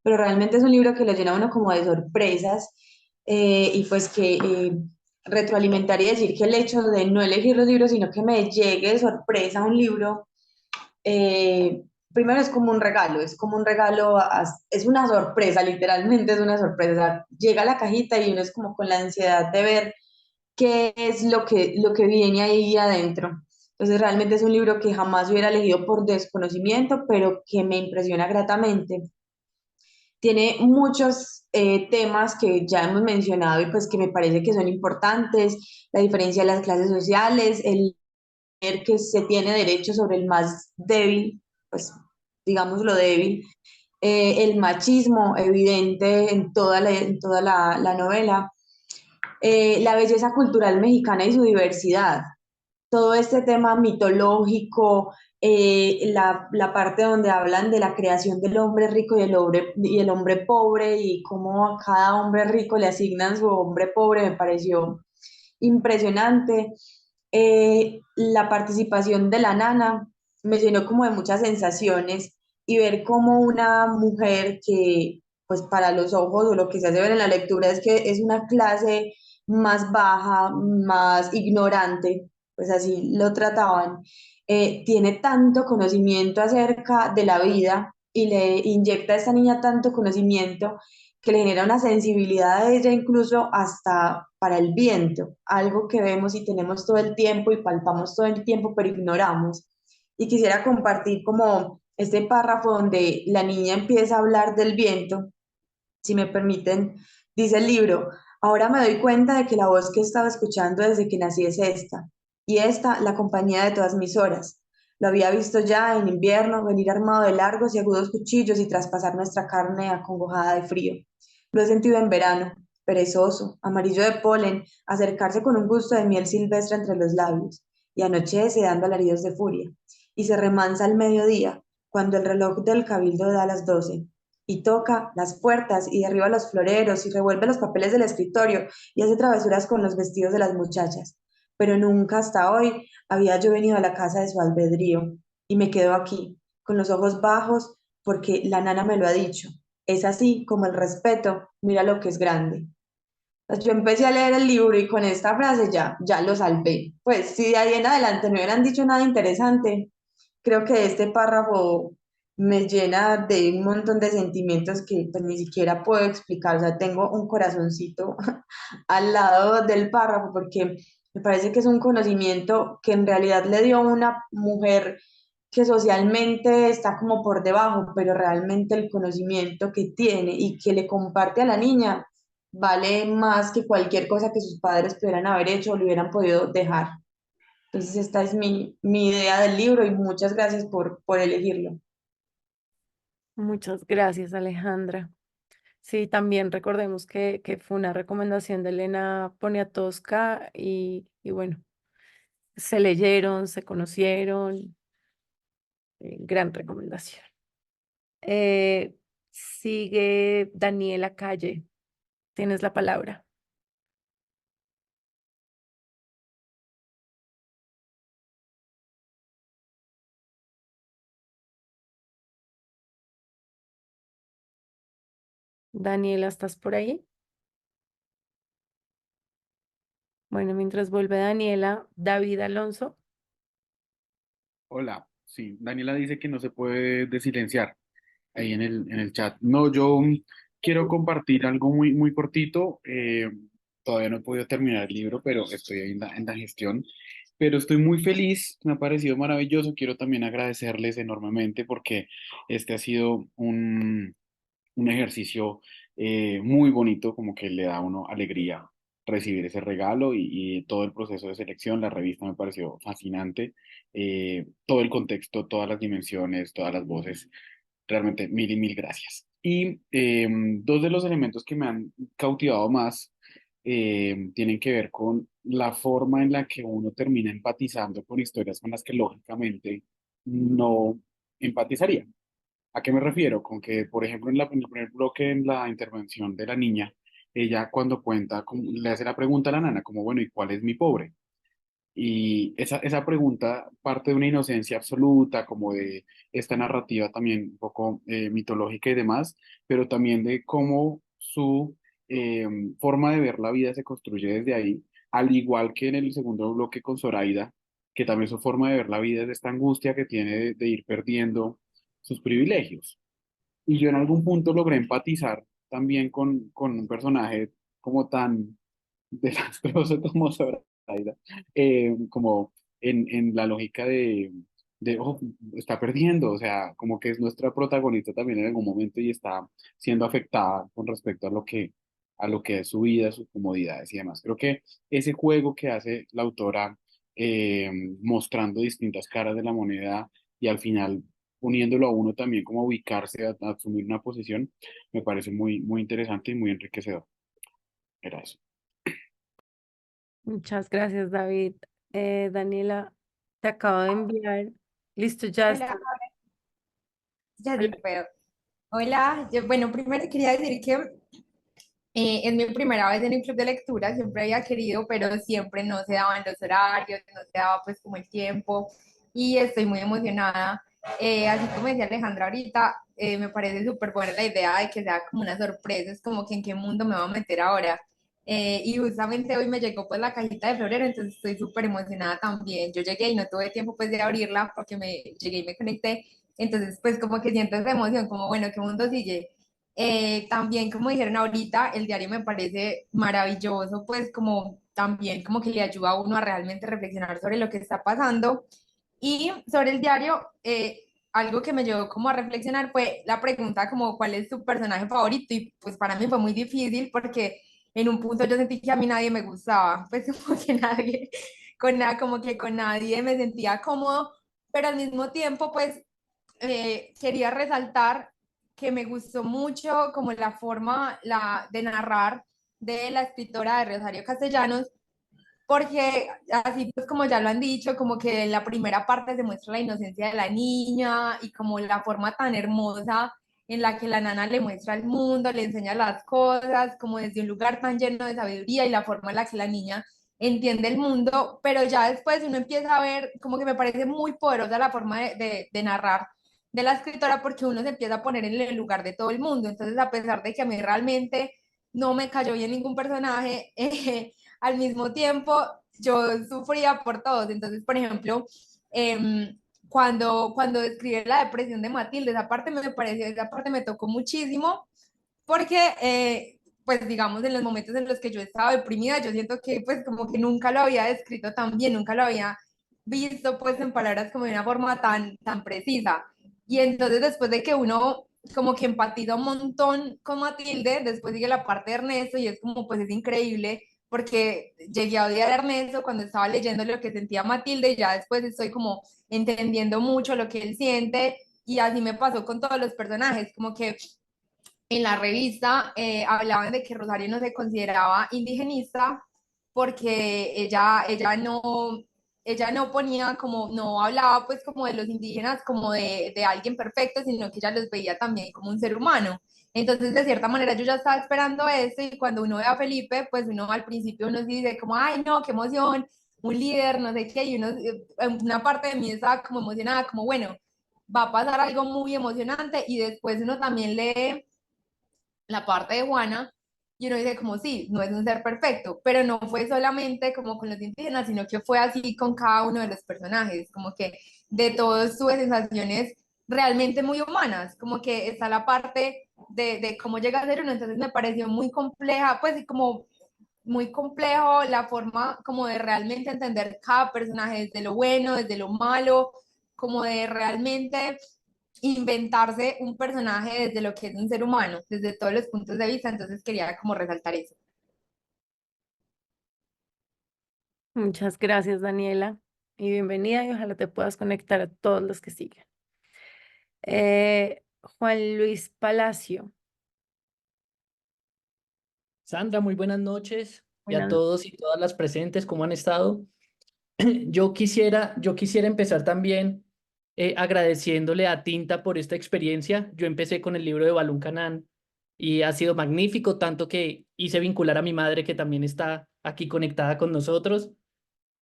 Pero realmente es un libro que lo llena a uno como de sorpresas y pues que retroalimentar y decir que el hecho de no elegir los libros, sino que me llegue de sorpresa un libro eh, primero es como un regalo, es como un regalo, es una sorpresa, literalmente es una sorpresa. Llega la cajita y uno es como con la ansiedad de ver qué es lo que viene ahí adentro. Entonces realmente es un libro que jamás hubiera elegido por desconocimiento, pero que me impresiona gratamente. Tiene muchos temas que ya hemos mencionado y pues que me parece que son importantes, la diferencia de las clases sociales, el que se tiene derecho sobre el más débil, pues digamos lo débil, el machismo evidente en toda la novela, la belleza cultural mexicana y su diversidad, todo este tema mitológico, la parte donde hablan de la creación del hombre rico y el hombre pobre y cómo a cada hombre rico le asignan su hombre pobre, me pareció impresionante. La participación de la nana me llenó como de muchas sensaciones y ver como una mujer que, pues para los ojos o lo que se hace ver en la lectura es que es una clase más baja, más ignorante, pues así lo trataban, tiene tanto conocimiento acerca de la vida y le inyecta a esta niña tanto conocimiento que le genera una sensibilidad a ella incluso hasta para el viento, algo que vemos y tenemos todo el tiempo y palpamos todo el tiempo, pero ignoramos. Y quisiera compartir como este párrafo donde la niña empieza a hablar del viento, si me permiten, dice el libro, ahora me doy cuenta de que la voz que he estado escuchando desde que nací es esta, y esta la compañía de todas mis horas. Lo había visto ya en invierno venir armado de largos y agudos cuchillos y traspasar nuestra carne acongojada de frío. Lo he sentido en verano, perezoso, amarillo de polen, acercarse con un gusto de miel silvestre entre los labios, y anochece dando alaridos de furia, y se remansa al mediodía, cuando el reloj del cabildo da las 12 y toca las puertas y derriba los floreros y revuelve los papeles del escritorio y hace travesuras con los vestidos de las muchachas. Pero nunca hasta hoy había yo venido a la casa de su albedrío y me quedo aquí, con los ojos bajos, porque la nana me lo ha dicho. Es así como el respeto, mira lo que es grande. Yo empecé a leer el libro y con esta frase ya lo salvé. Pues si de ahí en adelante no hubieran dicho nada interesante, creo que este párrafo me llena de un montón de sentimientos que pues ni siquiera puedo explicar. O sea, tengo un corazoncito al lado del párrafo porque me parece que es un conocimiento que en realidad le dio una mujer que socialmente está como por debajo, pero realmente el conocimiento que tiene y que le comparte a la niña vale más que cualquier cosa que sus padres pudieran haber hecho o le hubieran podido dejar. Entonces, esta es mi idea del libro y muchas gracias por elegirlo. Muchas gracias, Alejandra. Sí, también recordemos que fue una recomendación de Elena Poniatowska y bueno, se leyeron, se conocieron, gran recomendación. Sigue Daniela Calle, tienes la palabra. Daniela, ¿estás por ahí? Bueno, mientras vuelve Daniela, David Alonso. Hola, sí, Daniela dice que no se puede desilenciar ahí en el chat. No, yo quiero compartir algo muy cortito. Todavía no he podido terminar el libro, pero estoy ahí en la gestión. Pero estoy muy feliz, me ha parecido maravilloso. Quiero también agradecerles enormemente porque este ha sido un ejercicio muy bonito, como que le da a uno alegría recibir ese regalo y todo el proceso de selección. La revista me pareció fascinante, todo el contexto, todas las dimensiones, todas las voces. Realmente mil y mil gracias. Y dos de los elementos que me han cautivado más tienen que ver con la forma en la que uno termina empatizando con historias con las que lógicamente no empatizaría. ¿A qué me refiero? Con que, por ejemplo, en el primer bloque, en la intervención de la niña, ella cuando cuenta, le hace la pregunta a la nana, como, bueno, ¿y cuál es mi pobre? Y esa pregunta parte de una inocencia absoluta, como de esta narrativa también un poco mitológica y demás, pero también de cómo su eh, forma de ver la vida se construye desde ahí, al igual que en el segundo bloque con Zoraida, que también su forma de ver la vida es de esta angustia que tiene de ir perdiendo sus privilegios. Y yo en algún punto logré empatizar también con un personaje como tan desastroso como Zoraida, como en la lógica oh, está perdiendo, o sea, como que es nuestra protagonista también en algún momento y está siendo afectada con respecto a lo que es su vida, sus comodidades y demás. Creo que ese juego que hace la autora mostrando distintas caras de la moneda y al final poniéndolo a uno también como a ubicarse, a asumir una posición, me parece muy interesante y muy enriquecedor. Era eso. Muchas gracias, David. Daniela, te acabo de enviar. Listo, ya está. Hola, ya sí Hola. puedo. Hola, bueno, primero quería decir que es mi primera vez en un club de lectura, siempre había querido, pero siempre no se daban los horarios, no se daba pues como el tiempo y estoy muy emocionada. Así como decía Alejandra ahorita, me parece súper buena la idea de que sea como una sorpresa, es como que en qué mundo me voy a meter ahora. Y justamente hoy me llegó pues la cajita de febrero, entonces estoy súper emocionada también. Yo llegué y no tuve tiempo pues de abrirla porque me llegué y me conecté, entonces pues como que siento esa emoción, como bueno, ¿qué mundo sigue? También, como dijeron ahorita, el diario me parece maravilloso, pues como también como que le ayuda a uno a realmente reflexionar sobre lo que está pasando. Y sobre el diario, algo que me llevó como a reflexionar fue la pregunta como cuál es tu personaje favorito y pues para mí fue muy difícil porque en un punto yo sentí que a mí nadie me gustaba, pues como que nadie, como que con nadie me sentía cómodo, pero al mismo tiempo pues quería resaltar que me gustó mucho como la forma de narrar de la escritora de Rosario Castellanos, porque así pues como ya lo han dicho, como que en la primera parte se muestra la inocencia de la niña y como la forma tan hermosa en la que la nana le muestra el mundo, le enseña las cosas, como desde un lugar tan lleno de sabiduría y la forma en la que la niña entiende el mundo, pero ya después uno empieza a ver, como que me parece muy poderosa la forma de narrar de la escritora porque uno se empieza a poner en el lugar de todo el mundo, entonces a pesar de que a mí realmente no me cayó bien ningún personaje, al mismo tiempo yo sufría por todos. Entonces, por ejemplo, cuando describe la depresión de Matilde, esa parte me pareció, esa parte me tocó muchísimo, porque, pues digamos, en los momentos en los que yo estaba deprimida, yo siento que pues como que nunca lo había descrito tan bien, nunca lo había visto pues en palabras como de una forma tan precisa. Y entonces después de que uno como que empatiza un montón con Matilde, después sigue la parte de Ernesto y es como, pues es increíble, porque llegué a odiar a Ernesto cuando estaba leyendo lo que sentía Matilde y ya después estoy como entendiendo mucho lo que él siente y así me pasó con todos los personajes, como que en la revista hablaban de que Rosario no se consideraba indigenista porque ella no ponía como, no hablaba pues como de los indígenas como de alguien perfecto, sino que ella los veía también como un ser humano. Entonces, de cierta manera, yo ya estaba esperando esto y cuando uno ve a Felipe, pues uno al principio uno dice como, ay, no, qué emoción, un líder, no sé qué, y uno, una parte de mí estaba como emocionada, como, bueno, va a pasar algo muy emocionante y después uno también lee la parte de Juana y uno dice como sí, no es un ser perfecto, pero no fue solamente como con los indígenas, sino que fue así con cada uno de los personajes, como que de todos tuve sensaciones realmente muy humanas, como que está la parte de cómo llega a ser uno, entonces me pareció muy compleja, pues como muy complejo la forma como de realmente entender cada personaje, desde lo bueno, desde lo malo, como de realmente inventarse un personaje desde lo que es un ser humano, desde todos los puntos de vista, entonces quería como resaltar eso. Muchas gracias, Daniela, y bienvenida y ojalá te puedas conectar a todos los que siguen. Juan Luis Palacio. Sandra, muy buenas noches y a Buenas. todos y todas las presentes, ¿cómo han estado? Yo quisiera empezar también agradeciéndole a Tinta por esta experiencia. Yo empecé con el libro de Balún Canán y ha sido magnífico, tanto que hice vincular a mi madre, que también está aquí conectada con nosotros.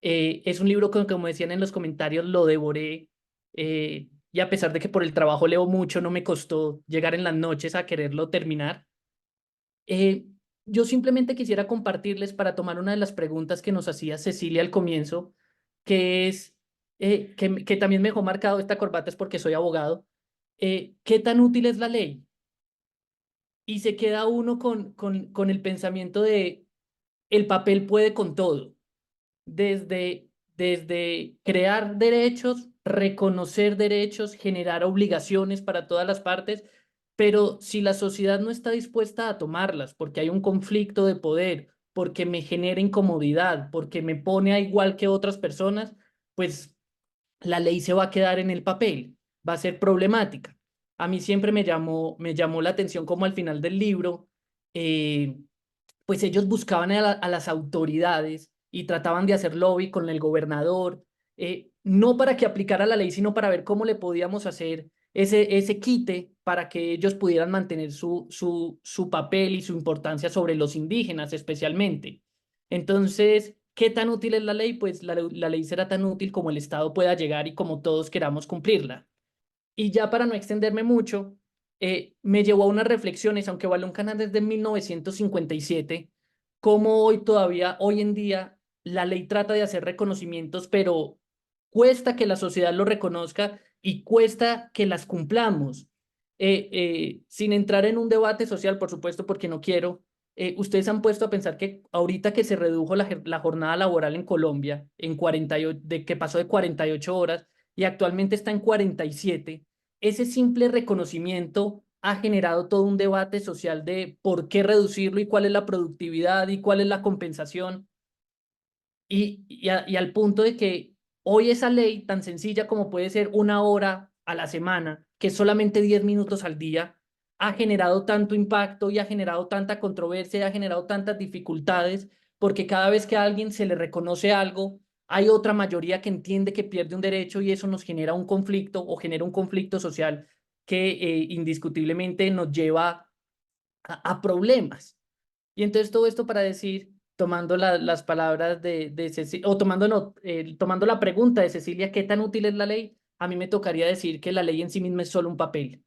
Es un libro que, como decían en los comentarios, lo devoré, y a pesar de que por el trabajo leo mucho, no me costó llegar en las noches a quererlo terminar. Eh, yo simplemente quisiera compartirles para tomar una de las preguntas que nos hacía Cecilia al comienzo, que es, que también me dejó marcado esta corbata, es porque soy abogado. ¿Qué tan útil es la ley? Y se queda uno con el pensamiento de el papel puede con todo, desde crear derechos, reconocer derechos, generar obligaciones para todas las partes, pero si la sociedad no está dispuesta a tomarlas, porque hay un conflicto de poder, porque me genera incomodidad, porque me pone a igual que otras personas, pues la ley se va a quedar en el papel, va a ser problemática. A mí siempre me llamó la atención como al final del libro, eh, pues ellos buscaban a las autoridades y trataban de hacer lobby con el gobernador, no para que aplicara la ley, sino para ver cómo le podíamos hacer ese quite para que ellos pudieran mantener su papel y su importancia sobre los indígenas especialmente. Entonces, ¿qué tan útil es la ley? Pues la ley será tan útil como el Estado pueda llegar y como todos queramos cumplirla. Y ya para no extenderme mucho, me llevó a unas reflexiones, aunque Balón Canal es de 1957, cómo hoy en día, la ley trata de hacer reconocimientos, pero cuesta que la sociedad lo reconozca y cuesta que las cumplamos. Sin entrar en un debate social, por supuesto, porque no quiero, ustedes han puesto a pensar que ahorita que se redujo la jornada laboral en Colombia, que pasó de 48 horas y actualmente está en 47, ese simple reconocimiento ha generado todo un debate social de por qué reducirlo y cuál es la productividad y cuál es la compensación. Y al punto de que hoy esa ley tan sencilla como puede ser 1 hora a la semana, que es solamente 10 minutos al día, ha generado tanto impacto y ha generado tanta controversia y ha generado tantas dificultades, porque cada vez que a alguien se le reconoce algo, hay otra mayoría que entiende que pierde un derecho y eso nos genera un conflicto o genera un conflicto social que indiscutiblemente nos lleva a problemas. Y entonces todo esto para decir, tomando las palabras de Cecilia, o tomando la pregunta de Cecilia, ¿qué tan útil es la ley? A mí me tocaría decir que la ley en sí misma es solo un papel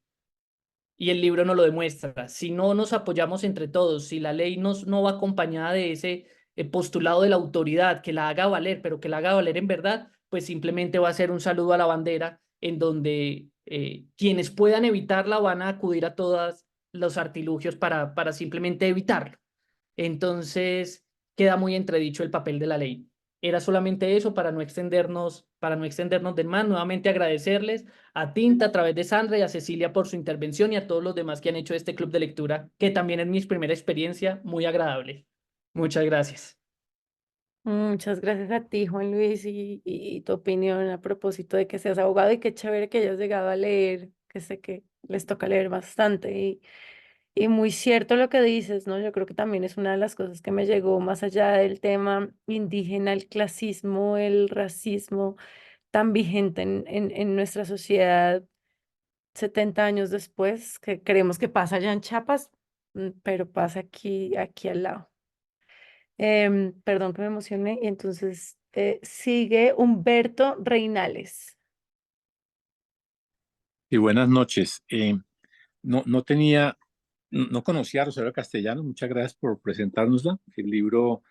y el libro no lo demuestra. Si no nos apoyamos entre todos, si la ley no va acompañada de ese postulado de la autoridad, que la haga valer, pero que la haga valer en verdad, pues simplemente va a ser un saludo a la bandera en donde quienes puedan evitarla van a acudir a todos los artilugios para simplemente evitarlo. Entonces, queda muy entredicho el papel de la ley. Era solamente eso para no extendernos de más. Nuevamente agradecerles a Tinta a través de Sandra y a Cecilia por su intervención y a todos los demás que han hecho este club de lectura, que también es mi primera experiencia muy agradable. Muchas gracias. Muchas gracias a ti, Juan Luis, y tu opinión a propósito de que seas abogado y qué chévere que hayas llegado a leer, que sé que les toca leer bastante y muy cierto lo que dices, ¿no? Yo creo que también es una de las cosas que me llegó más allá del tema indígena, el clasismo, el racismo tan vigente en nuestra sociedad 70 años después, que creemos que pasa allá en Chiapas, pero pasa aquí al lado. Perdón que me emocioné. Y entonces sigue Humberto Reinales. Y buenas noches. No conocía a Rosario Castellanos. Muchas gracias por presentárnosla. El libro,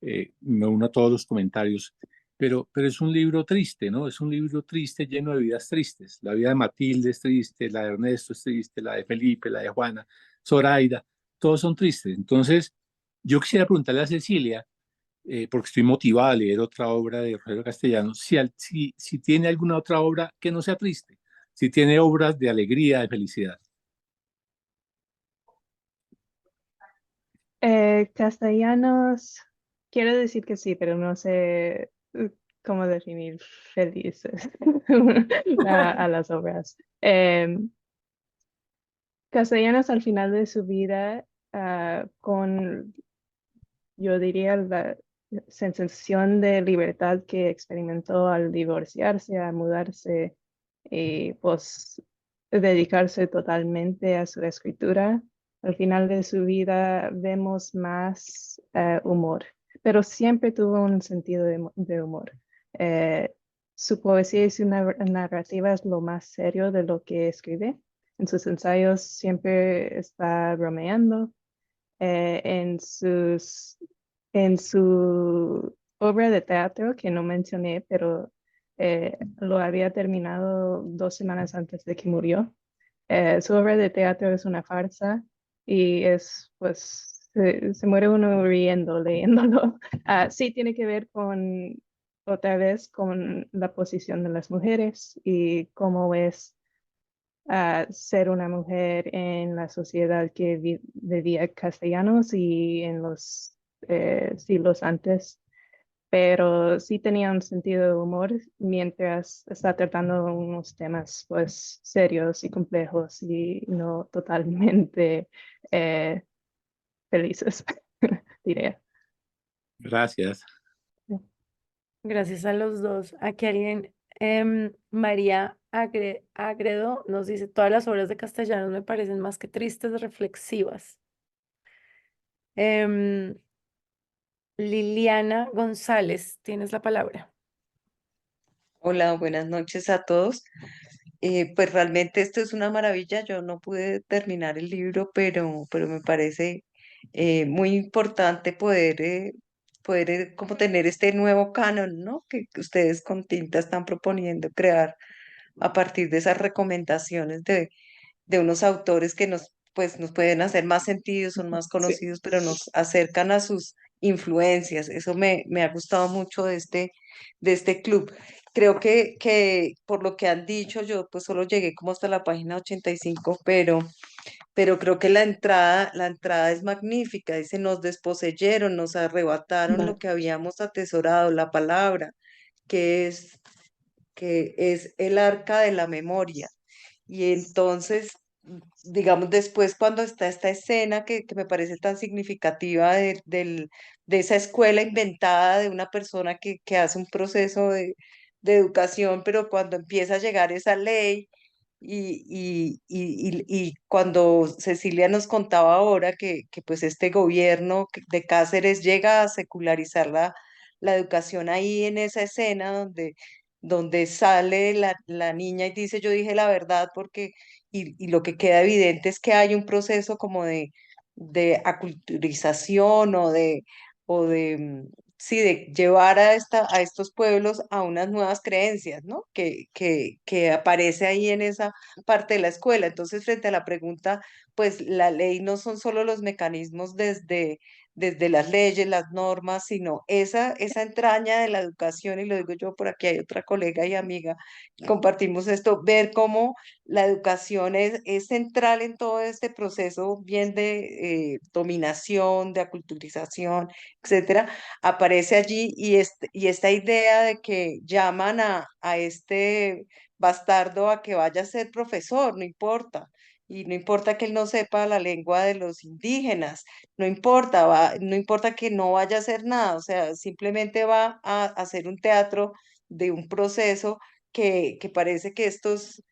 me uno a todos los comentarios, pero es un libro triste, ¿no? Es un libro triste, lleno de vidas tristes. La vida de Matilde es triste, la de Ernesto es triste, la de Felipe, la de Juana, Zoraida, todos son tristes. Entonces, yo quisiera preguntarle a Cecilia, porque estoy motivada a leer otra obra de Rosario Castellanos, si tiene alguna otra obra que no sea triste, si tiene obras de alegría, de felicidad. Castellanos, quiero decir que sí, pero no sé cómo definir felices a las obras. Castellanos al final de su vida, con, yo diría, la sensación de libertad que experimentó al divorciarse, a mudarse y pues dedicarse totalmente a su escritura. Al final de su vida vemos más humor, pero siempre tuvo un sentido de humor. Eh, Su poesía y su narrativa es lo más serio de lo que escribe. En sus ensayos siempre está bromeando. En su obra de teatro, que no mencioné, pero lo había terminado 2 semanas antes de que murió. Su obra de teatro es una farsa y pues, se muere uno riendo, leyéndolo. Sí, tiene que ver otra vez, con la posición de las mujeres y cómo es ser una mujer en la sociedad que vivía castellanos y en los siglos antes, pero sí tenía un sentido de humor mientras está tratando unos temas pues serios y complejos y no totalmente eh, felices, diría. Gracias. Gracias a los dos. Aquí alguien, María Agredo, nos dice, todas las obras de Castellanos me parecen más que tristes, reflexivas. Em, Liliana González, tienes la palabra. Hola, buenas noches a todos. Pues realmente esto es una maravilla. Yo no pude terminar el libro, pero me parece muy importante poder como tener este nuevo canon, ¿no? Que ustedes con Tinta están proponiendo crear a partir de esas recomendaciones de unos autores que pues, nos pueden hacer más sentido, son más Sí. conocidos, pero nos acercan a sus influencias. Eso me ha gustado mucho de este club. Creo que por lo que han dicho, yo pues solo llegué como hasta la página 85, pero creo que la entrada es magnífica. Dice, nos desposeyeron, nos arrebataron lo que habíamos atesorado, la palabra, que es, que es el arca de la memoria. Y entonces, digamos, después cuando está esta escena que me parece tan significativa de esa escuela inventada de una persona que hace un proceso de educación, pero cuando empieza a llegar esa ley y cuando Cecilia nos contaba ahora que pues este gobierno de Cáceres llega a secularizar la educación ahí en esa escena donde sale la niña y dice, yo dije la verdad porque, y lo que queda evidente es que hay un proceso como de aculturización sí, de llevar a estos pueblos a unas nuevas creencias, ¿no? Que aparece ahí en esa parte de la escuela. Entonces, frente a la pregunta, pues la ley no son solo los mecanismos desde las leyes, las normas, sino esa entraña de la educación, y lo digo yo, por aquí hay otra colega y amiga, compartimos esto, ver cómo la educación es central en todo este proceso, bien de dominación, de aculturización, etcétera, aparece allí y esta idea de que llaman a este bastardo a que vaya a ser profesor, no importa. Y no importa que él no sepa la lengua de los indígenas, no importa, no importa que no vaya a hacer nada, o sea, simplemente va a hacer un teatro de un proceso que parece que estos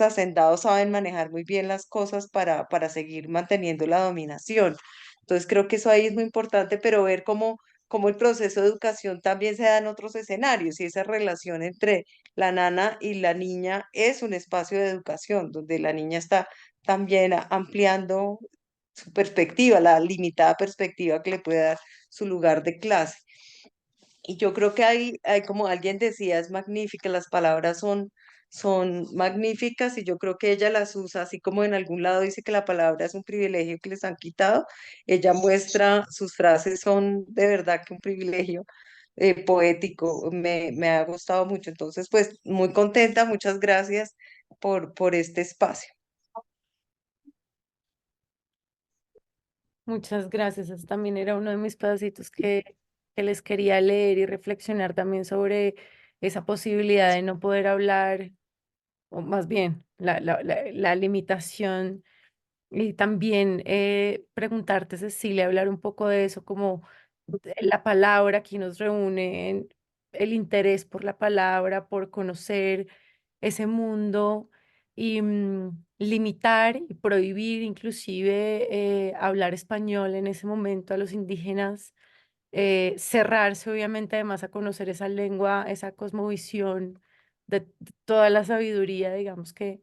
hacendados saben manejar muy bien las cosas para seguir manteniendo la dominación. Entonces creo que eso ahí es muy importante, pero ver cómo el proceso de educación también se da en otros escenarios y esa relación entre la nana y la niña es un espacio de educación donde la niña está también ampliando su perspectiva, la limitada perspectiva que le puede dar su lugar de clase. Y yo creo que hay como alguien decía, es magnífica, las palabras son magníficas y yo creo que ella las usa, así como en algún lado dice que la palabra es un privilegio que les han quitado, ella muestra, sus frases son de verdad que un privilegio poético, me ha gustado mucho. Entonces, pues muy contenta, muchas gracias por este espacio. Muchas gracias. Ese también era uno de mis pedacitos que les quería leer y reflexionar también sobre esa posibilidad de no poder hablar, o más bien la limitación. Y también preguntarte, Cecilia, hablar un poco de eso, como la palabra aquí nos reúne, el interés por la palabra, por conocer ese mundo y limitar y prohibir inclusive hablar español en ese momento a los indígenas, cerrarse obviamente además a conocer esa lengua, esa cosmovisión de toda la sabiduría, digamos que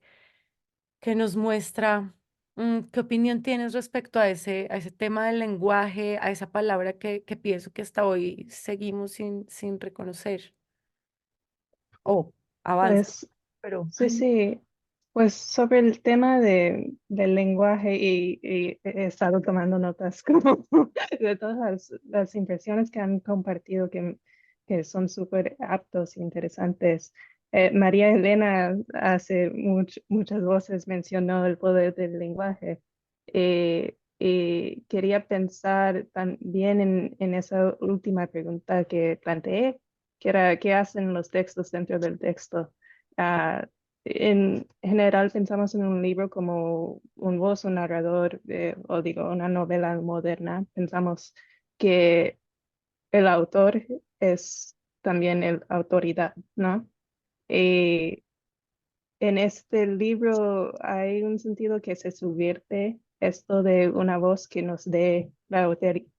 nos muestra. ¿Qué opinión tienes respecto a ese tema del lenguaje, a esa palabra que pienso que hasta hoy seguimos sin reconocer? O avanza, Pues pero sí, sí, pues sobre el tema del lenguaje y he estado tomando notas como de todas las impresiones que han compartido que son súper aptos e interesantes. María Elena hace muchas voces mencionó el poder del lenguaje y quería pensar también en esa última pregunta que planteé, que era qué hacen los textos dentro del texto. Ah, en general pensamos en un libro como un voz, un narrador, o digo, una novela moderna. Pensamos que el autor es también el autoridad, ¿no? Y en este libro hay un sentido que se subvierte esto de una voz que nos dé la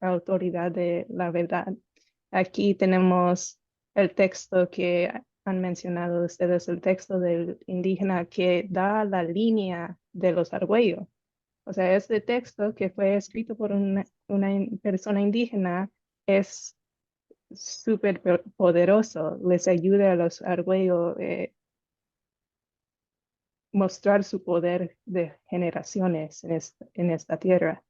autoridad de la verdad. Aquí tenemos el texto que han mencionado ustedes, el texto del indígena que da la línea de los argüellos. O sea, este texto que fue escrito por una persona indígena es súper poderoso, les ayuda a los argüellos mostrar su poder de generaciones en esta tierra.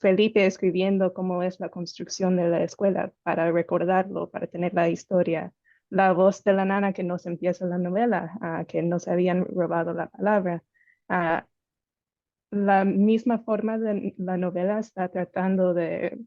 Felipe escribiendo cómo es la construcción de la escuela para recordarlo, para tener la historia. La voz de la nana que nos empieza la novela, que nos habían robado la palabra. Ah, la misma forma de la novela está tratando de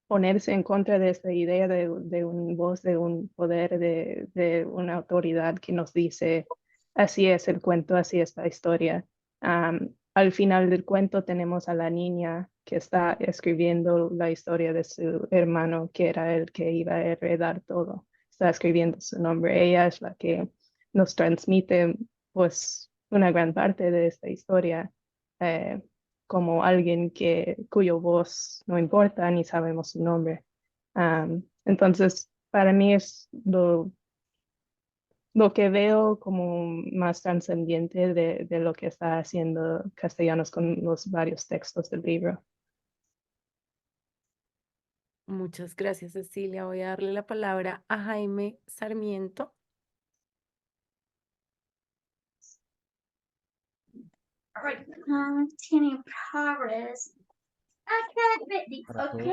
ponerse en contra de esta idea de un voz, de un poder, de una autoridad que nos dice, así es el cuento, así es la historia. Al final del cuento tenemos a la niña que está escribiendo la historia de su hermano, que era el que iba a heredar todo. Está escribiendo su nombre. Ella es la que nos transmite, pues, una gran parte de esta historia. Eh, Como alguien cuyo voz no importa ni sabemos su nombre. Entonces, para mí es lo que veo como más trascendiente de lo que está haciendo Castellanos con los varios textos del libro. muchas gracias, Cecilia. Voy a darle la palabra a Jaime Sarmiento. All right, continuing progress. para todos.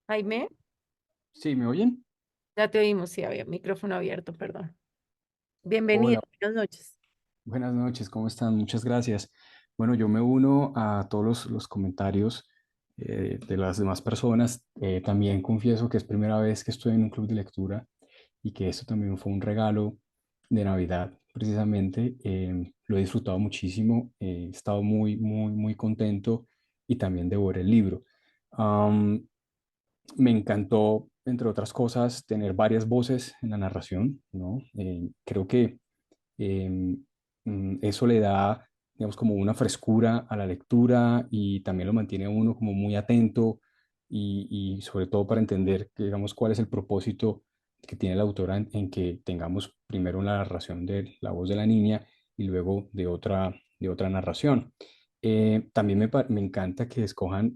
Jaime, Sí, ¿me oyen? ya te oímos, sí, había micrófono abierto, perdón. Bienvenido, Hola, buenas noches. buenas noches, ¿cómo están? Muchas gracias. Bueno, yo me uno a todos los comentarios de las demás personas. También confieso que es primera vez que estoy en un club de lectura y que esto también fue un regalo de Navidad, precisamente. Lo he disfrutado muchísimo, he estado muy contento y también devoré el libro. Am, Me encantó, entre otras cosas, tener varias voces en la narración, ¿no? Creo que em, eso le da, digamos, como una frescura a la lectura y también lo mantiene a uno como muy atento y sobre todo para entender, digamos, cuál es el propósito que tiene la autora en que tengamos primero una narración de la voz de la niña y luego de otra narración. También me encanta que escojan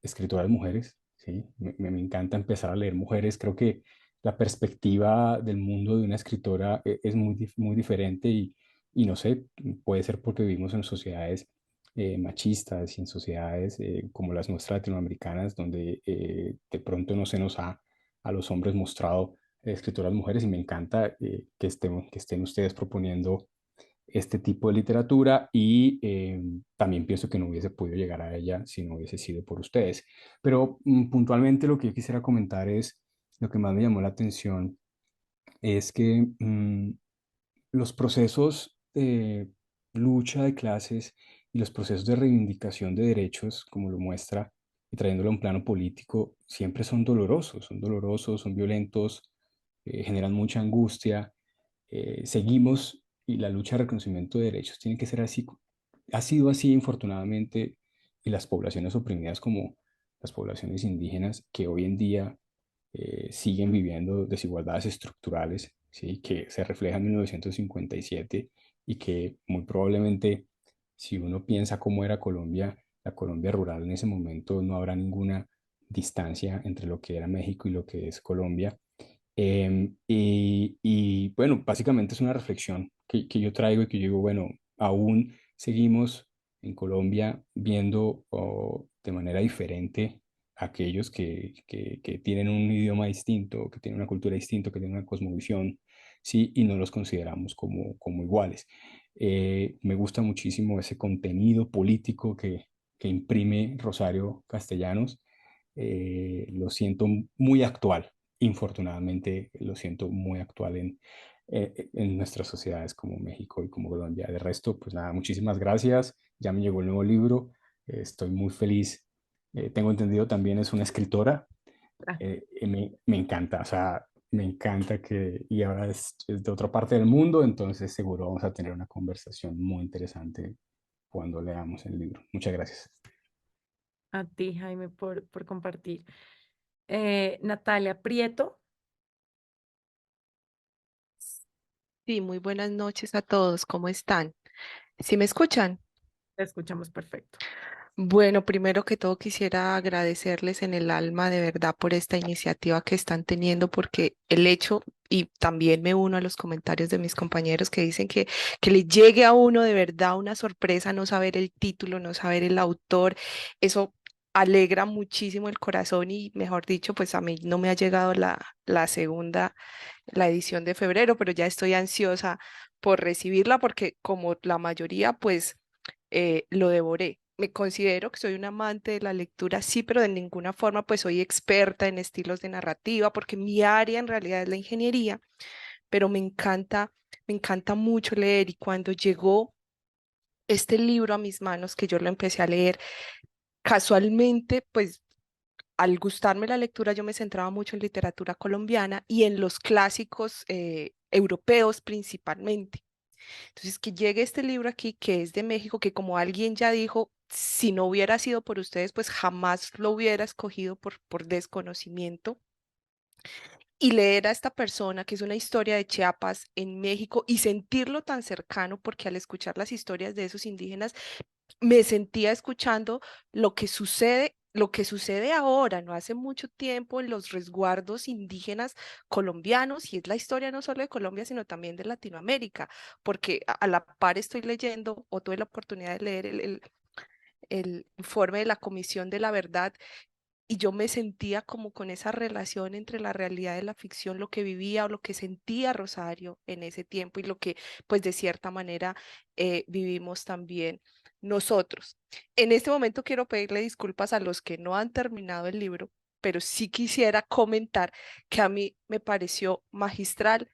escritoras mujeres, ¿sí? Me encanta empezar a leer mujeres. Creo que la perspectiva del mundo de una escritora es muy diferente y no sé, puede ser porque vivimos en sociedades machistas y en sociedades como las nuestras latinoamericanas, donde de pronto no se nos ha a los hombres mostrado escritoras mujeres y me encanta que estén ustedes proponiendo este tipo de literatura y también pienso que no hubiese podido llegar a ella si no hubiese sido por ustedes. Pero puntualmente lo que yo quisiera comentar es, lo que más me llamó la atención es que los procesos de lucha de clases y los procesos de reivindicación de derechos, como lo muestra y trayéndolo a un plano político, siempre son dolorosos, son violentos, generan mucha angustia. Seguimos y la lucha de reconocimiento de derechos tiene que ser así. Ha sido así, infortunadamente, y las poblaciones oprimidas como las poblaciones indígenas que hoy en día siguen viviendo desigualdades estructurales, ¿sí? Que se reflejan en 1957 y que muy probablemente, si uno piensa cómo era Colombia, la Colombia rural en ese momento no habrá ninguna distancia entre lo que era México y lo que es Colombia. Bueno, básicamente es una reflexión que yo traigo y que yo digo, bueno, aún seguimos en Colombia viendo de manera diferente a aquellos que tienen un idioma distinto, que tienen una cultura distinta, que tienen una cosmovisión, ¿sí? Y no los consideramos como iguales. Me gusta muchísimo ese contenido político que imprime Rosario Castellanos. Lo siento muy actual, infortunadamente lo siento muy actual en nuestras sociedades como México y como Colombia. De resto, pues nada, muchísimas gracias. Ya me llegó el nuevo libro. Estoy muy feliz. Tengo entendido también es una escritora. Ah, Me encanta, o sea, me encanta y ahora es de otra parte del mundo, entonces seguro vamos a tener una conversación muy interesante cuando leamos el libro. Muchas gracias. a ti, Jaime, por compartir. Natalia Prieto, Sí, muy buenas noches a todos. ¿Cómo están? ¿Sí me escuchan? te escuchamos perfecto. Bueno, primero que todo quisiera agradecerles en el alma de verdad por esta iniciativa que están teniendo, porque el hecho, y también me uno a los comentarios de mis compañeros que dicen que le llegue a uno de verdad una sorpresa no saber el título, no saber el autor, eso alegra muchísimo el corazón y mejor dicho, pues a mí no me ha llegado la segunda, la edición de febrero, pero ya estoy ansiosa por recibirla porque como la mayoría, pues lo devoré. Me considero que soy un amante de la lectura, sí, pero de ninguna forma pues soy experta en estilos de narrativa, porque mi área en realidad es la ingeniería, pero me encanta mucho leer y cuando llegó este libro a mis manos, que yo lo empecé a leer, casualmente, pues al gustarme la lectura, yo me centraba mucho en literatura colombiana y en los clásicos europeos principalmente. Entonces, que llegue este libro aquí, que es de México, que como alguien ya dijo, si no hubiera sido por ustedes, pues jamás lo hubiera escogido por desconocimiento. Y leer a esta persona, que es una historia de Chiapas en México, y sentirlo tan cercano, porque al escuchar las historias de esos indígenas, me sentía escuchando lo que sucede ahora, no hace mucho tiempo en los resguardos indígenas colombianos, y es la historia no solo de Colombia, sino también de Latinoamérica, porque a la par estoy leyendo o tuve la oportunidad de leer el informe de la Comisión de la Verdad y yo me sentía como con esa relación entre la realidad y la ficción, lo que vivía o lo que sentía Rosario en ese tiempo y lo que pues de cierta manera vivimos también nosotros. En este momento quiero pedirle disculpas a los que no han terminado el libro, pero sí quisiera comentar que a mí me pareció magistral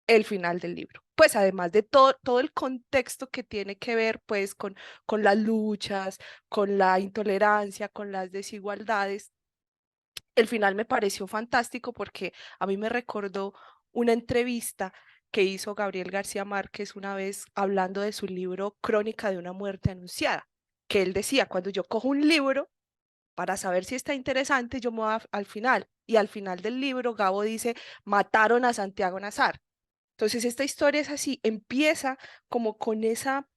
el final del libro. Pues además de todo el contexto que tiene que ver pues con las luchas, con la intolerancia, con las desigualdades, el final me pareció fantástico porque a mí me recordó una entrevista que hizo Gabriel García Márquez una vez hablando de su libro Crónica de una muerte anunciada, que él decía, cuando yo cojo un libro para saber si está interesante, yo me voy al final. Y al final del libro, Gabo dice, mataron a Santiago Nazar. Entonces, esta historia es así, empieza como con esa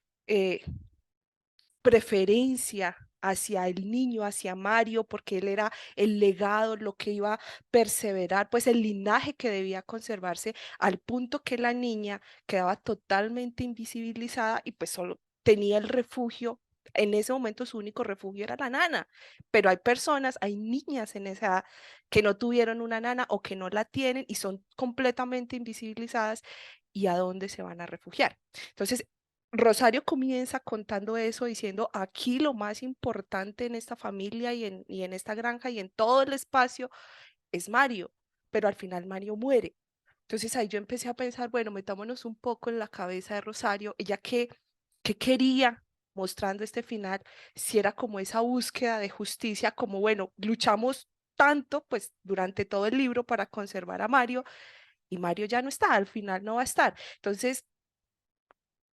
preferencia hacia el niño, hacia Mario, porque él era el legado, lo que iba a perseverar, pues el linaje que debía conservarse, al punto que la niña quedaba totalmente invisibilizada y pues solo tenía el refugio. En ese momento su único refugio era la nana, pero hay personas, hay niñas en esa edad que no tuvieron una nana o que no la tienen y son completamente invisibilizadas. ¿Y a dónde se van a refugiar? Entonces, Rosario comienza contando eso, diciendo, aquí lo más importante en esta familia y en esta granja y en todo el espacio es Mario, pero al final Mario muere. Entonces ahí yo empecé a pensar, bueno, metámonos un poco en la cabeza de Rosario, ella qué quería mostrando este final, si era como esa búsqueda de justicia, como bueno, luchamos tanto pues durante todo el libro para conservar a Mario y Mario ya no está, al final no va a estar. Entonces,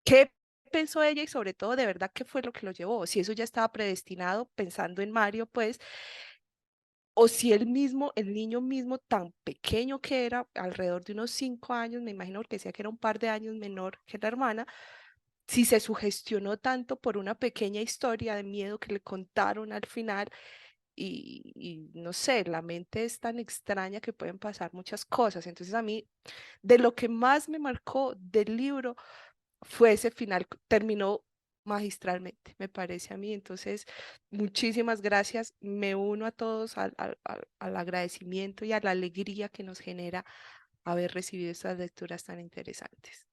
¿qué pensó ella y sobre todo de verdad qué fue lo que lo llevó? Si eso ya estaba predestinado pensando en Mario, pues, o si él mismo, el niño mismo tan pequeño que era, alrededor de unos 5 años, me imagino que decía que era un par de años menor que la hermana, si se sugestionó tanto por una pequeña historia de miedo que le contaron al final y no sé, la mente es tan extraña que pueden pasar muchas cosas. Entonces a mí, de lo que más me marcó del libro, fue ese final, terminó magistralmente, me parece a mí. Entonces, muchísimas gracias. Me uno a todos al agradecimiento y a la alegría que nos genera haber recibido estas lecturas tan interesantes.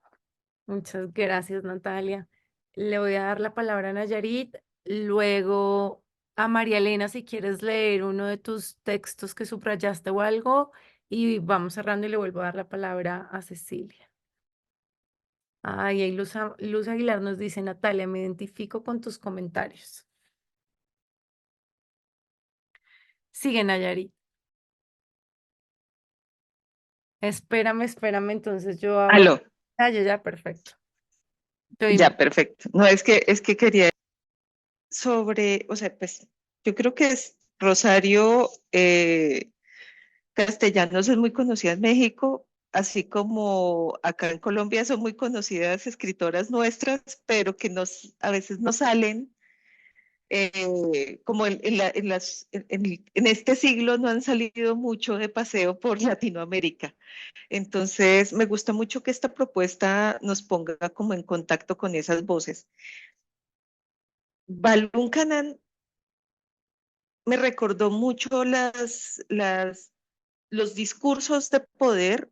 Muchas gracias, Natalia. Le voy a dar la palabra a Nayarit, luego a María Elena si quieres leer uno de tus textos que subrayaste o algo, y vamos cerrando y le vuelvo a dar la palabra a Cecilia. Ay, ahí Luz Aguilar nos dice, Natalia, me identifico con tus comentarios. Sigue, Nayarit. Espérame, entonces yo abro. Aló, Ya, perfecto. ya, perfecto. No, es que quería sobre, o sea, pues yo creo que es Rosario Castellanos es muy conocida en México, así como acá en Colombia son muy conocidas escritoras nuestras, pero que a veces no salen, como en este siglo no han salido mucho de paseo por Latinoamérica. Entonces, me gusta mucho que esta propuesta nos ponga como en contacto con esas voces. Balún Canán me recordó mucho los discursos de poder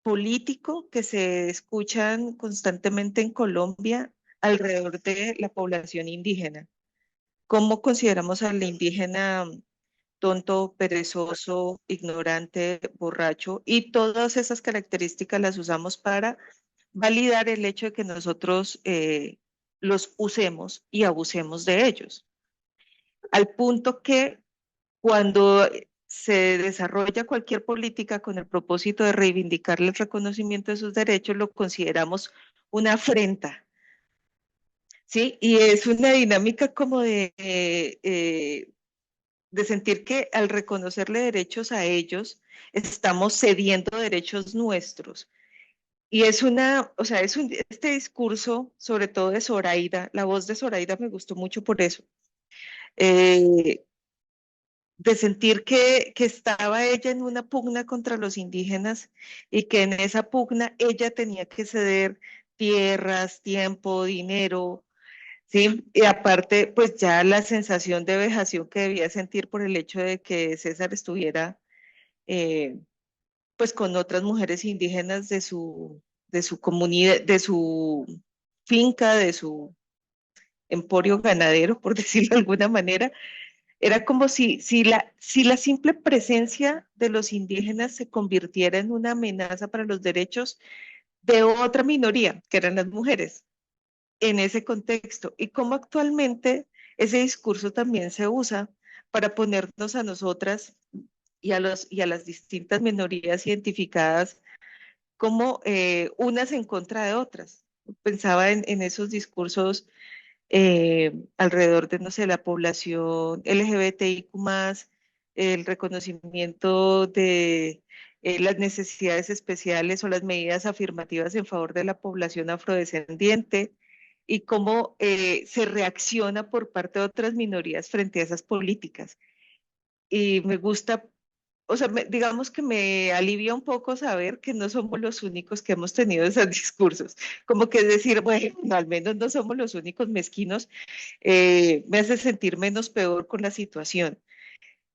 político que se escuchan constantemente en Colombia alrededor de la población indígena. ¿Cómo consideramos al indígena tonto, perezoso, ignorante, borracho? Y todas esas características las usamos para validar el hecho de que nosotros los usemos y abusemos de ellos. Al punto que cuando se desarrolla cualquier política con el propósito de reivindicarle el reconocimiento de sus derechos, lo consideramos una afrenta, ¿sí? Y es una dinámica como de sentir que al reconocerle derechos a ellos, estamos cediendo derechos nuestros. Y es o sea, este discurso, sobre todo de Zoraida, la voz de Zoraida me gustó mucho por eso. De sentir que estaba ella en una pugna contra los indígenas y que en esa pugna ella tenía que ceder tierras, tiempo, dinero, ¿sí? Y aparte, pues ya la sensación de vejación que debía sentir por el hecho de que César estuviera pues con otras mujeres indígenas de su comunidad, de su finca, de su emporio ganadero, por decirlo de alguna manera. Era como si la simple presencia de los indígenas se convirtiera en una amenaza para los derechos de otra minoría, que eran las mujeres, en ese contexto. Y cómo actualmente ese discurso también se usa para ponernos a nosotras y a las distintas minorías identificadas como unas en contra de otras. Pensaba en esos discursos alrededor de, no sé, la población LGBTIQ+, el reconocimiento de las necesidades especiales o las medidas afirmativas en favor de la población afrodescendiente y cómo se reacciona por parte de otras minorías frente a esas políticas. Y me gusta, o sea, digamos que me alivia un poco saber que no somos los únicos que hemos tenido esos discursos. Como que decir, bueno, al menos no somos los únicos mezquinos, me hace sentir menos peor con la situación.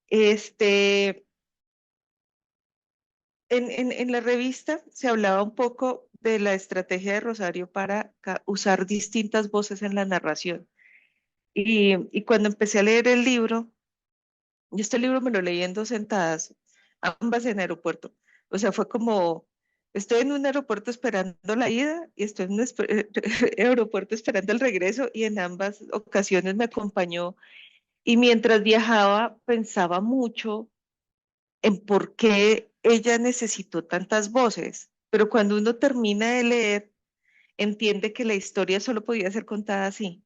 En la revista se hablaba un poco de la estrategia de Rosario para usar distintas voces en la narración. Y cuando empecé a leer el libro, y este libro me lo leí en 2 sentadas, ambas en aeropuerto. O sea, fue como, estoy en un aeropuerto esperando la ida y estoy en un aeropuerto esperando el regreso y en ambas ocasiones me acompañó. Y mientras viajaba pensaba mucho en por qué ella necesitó tantas voces. Pero cuando uno termina de leer, entiende que la historia solo podía ser contada así.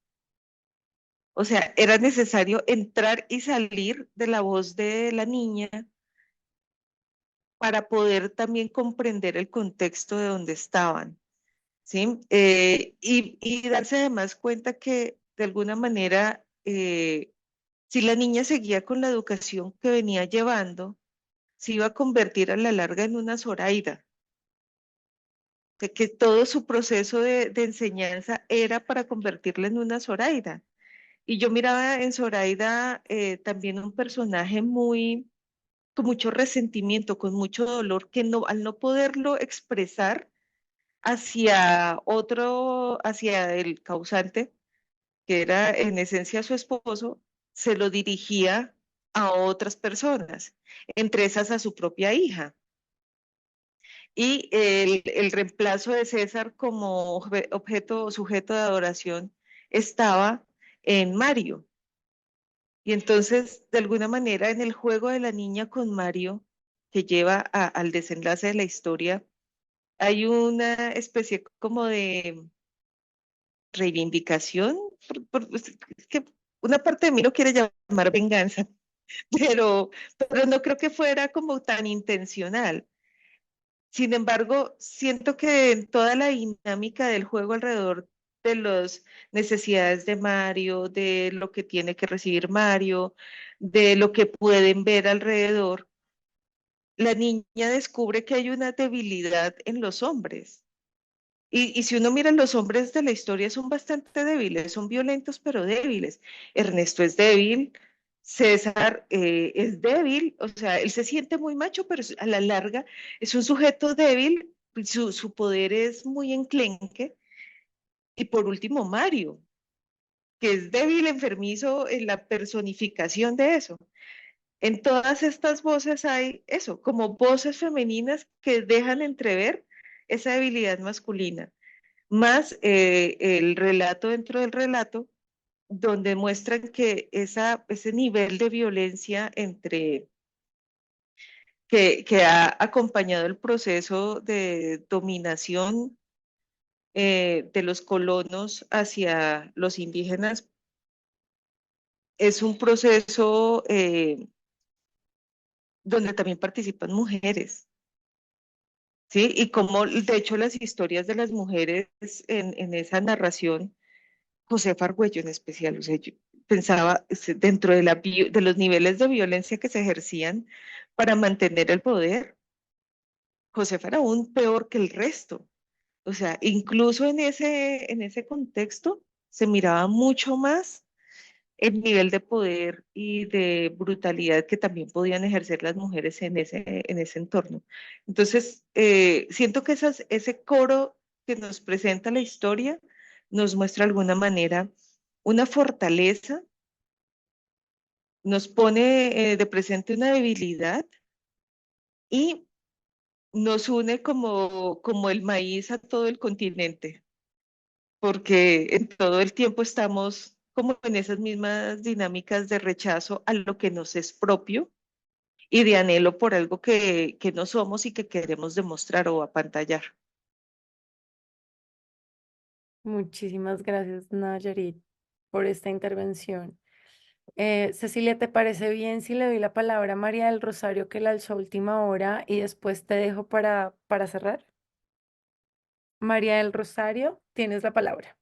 O sea, era necesario entrar y salir de la voz de la niña para poder también comprender el contexto de donde estaban, ¿sí? Y darse además cuenta que de alguna manera, si la niña seguía con la educación que venía llevando, se iba a convertir a la larga en una Zoraida, de que todo su proceso de enseñanza era para convertirla en una Zoraida. Y yo miraba en Zoraida también un personaje muy, con mucho resentimiento, con mucho dolor, que no, al no poderlo expresar hacia otro, hacia el causante, que era en esencia su esposo, se lo dirigía a otras personas, entre esas a su propia hija. Y el reemplazo de César como objeto o sujeto de adoración estaba en Mario. Y entonces, de alguna manera, en el juego de la niña con Mario, que lleva al desenlace de la historia, hay una especie como de reivindicación, es que una parte de mí lo quiere llamar venganza, pero no creo que fuera como tan intencional. Sin embargo, siento que en toda la dinámica del juego alrededor de las necesidades de Mario, de lo que tiene que recibir Mario, de lo que pueden ver alrededor, la niña descubre que hay una debilidad en los hombres. Y si uno mira, los hombres de la historia son bastante débiles, son violentos pero débiles. Ernesto es débil, César es débil, o sea, él se siente muy macho, pero a la larga es un sujeto débil, su poder es muy enclenque. Y por último, Mario, que es débil, enfermizo en la personificación de eso. En todas estas voces hay eso, como voces femeninas que dejan entrever esa debilidad masculina, más el relato dentro del relato, donde muestran que ese nivel de violencia que ha acompañado el proceso de dominación de los colonos hacia los indígenas es un proceso donde también participan mujeres. ¿Sí? Y como de hecho las historias de las mujeres en esa narración, José Argüello en especial, o sea, yo pensaba dentro de los niveles de violencia que se ejercían para mantener el poder, José era aún peor que el resto. O sea, incluso en ese contexto, se miraba mucho más el nivel de poder y de brutalidad que también podían ejercer las mujeres en ese entorno. Entonces, siento que ese coro que nos presenta la historia nos muestra de alguna manera una fortaleza, nos pone de presente una debilidad y nos une como el maíz a todo el continente, porque en todo el tiempo estamos como en esas mismas dinámicas de rechazo a lo que nos es propio y de anhelo por algo que no somos y que queremos demostrar o apantallar. Muchísimas gracias, Nayarit, por esta intervención. Cecilia, ¿te parece bien si le doy la palabra a María del Rosario, que la alzó a última hora, y después te dejo para cerrar? María del Rosario, tienes la palabra.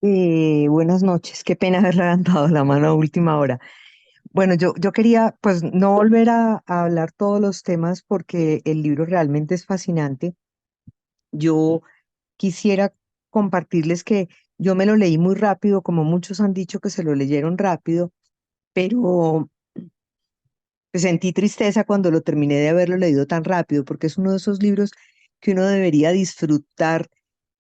Buenas noches, qué pena haber levantado la mano a última hora. Bueno, yo quería pues no volver a hablar todos los temas porque el libro realmente es fascinante. Yo quisiera compartirles que yo me lo leí muy rápido, como muchos han dicho que se lo leyeron rápido, pero sentí tristeza cuando lo terminé de haberlo leído tan rápido, porque es uno de esos libros que uno debería disfrutar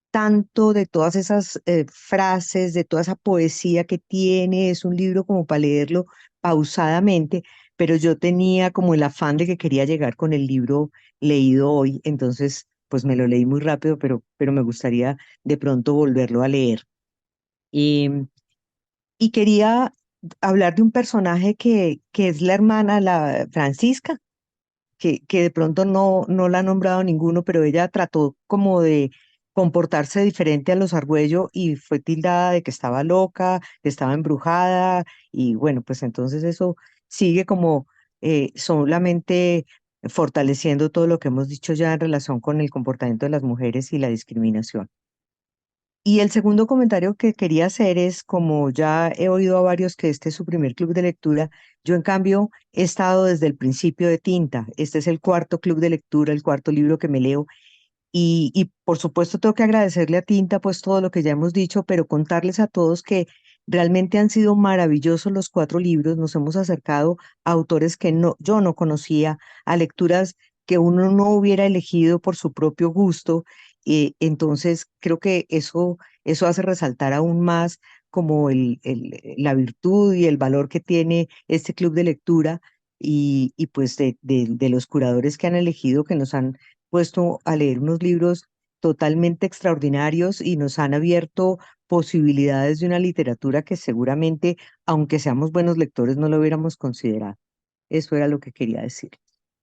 tanto de todas esas frases, de toda esa poesía que tiene. Es un libro como para leerlo pausadamente, pero yo tenía como el afán de que quería llegar con el libro leído hoy, entonces pues me lo leí muy rápido, pero me gustaría de pronto volverlo a leer. Y, y quería hablar de un personaje que es la hermana, la Francisca, que de pronto no la ha nombrado ninguno, pero ella trató como de comportarse diferente a los Argüello y fue tildada de que estaba loca, que estaba embrujada, y bueno, pues entonces eso sigue como solamente fortaleciendo todo lo que hemos dicho ya en relación con el comportamiento de las mujeres y la discriminación. Y el segundo comentario que quería hacer es, como ya he oído a varios que este es su primer club de lectura, yo en cambio he estado desde el principio de Tinta. Este es el cuarto club de lectura, el cuarto libro que me leo. Y por supuesto tengo que agradecerle a Tinta pues todo lo que ya hemos dicho, pero contarles a todos que realmente han sido maravillosos los cuatro libros. Nos hemos acercado a autores que yo no conocía, a lecturas que uno no hubiera elegido por su propio gusto. Entonces creo que eso hace resaltar aún más como la virtud y el valor que tiene este club de lectura y pues de los curadores que han elegido, que nos han puesto a leer unos libros totalmente extraordinarios y nos han abierto posibilidades de una literatura que seguramente, aunque seamos buenos lectores, no lo hubiéramos considerado. Eso era lo que quería decir.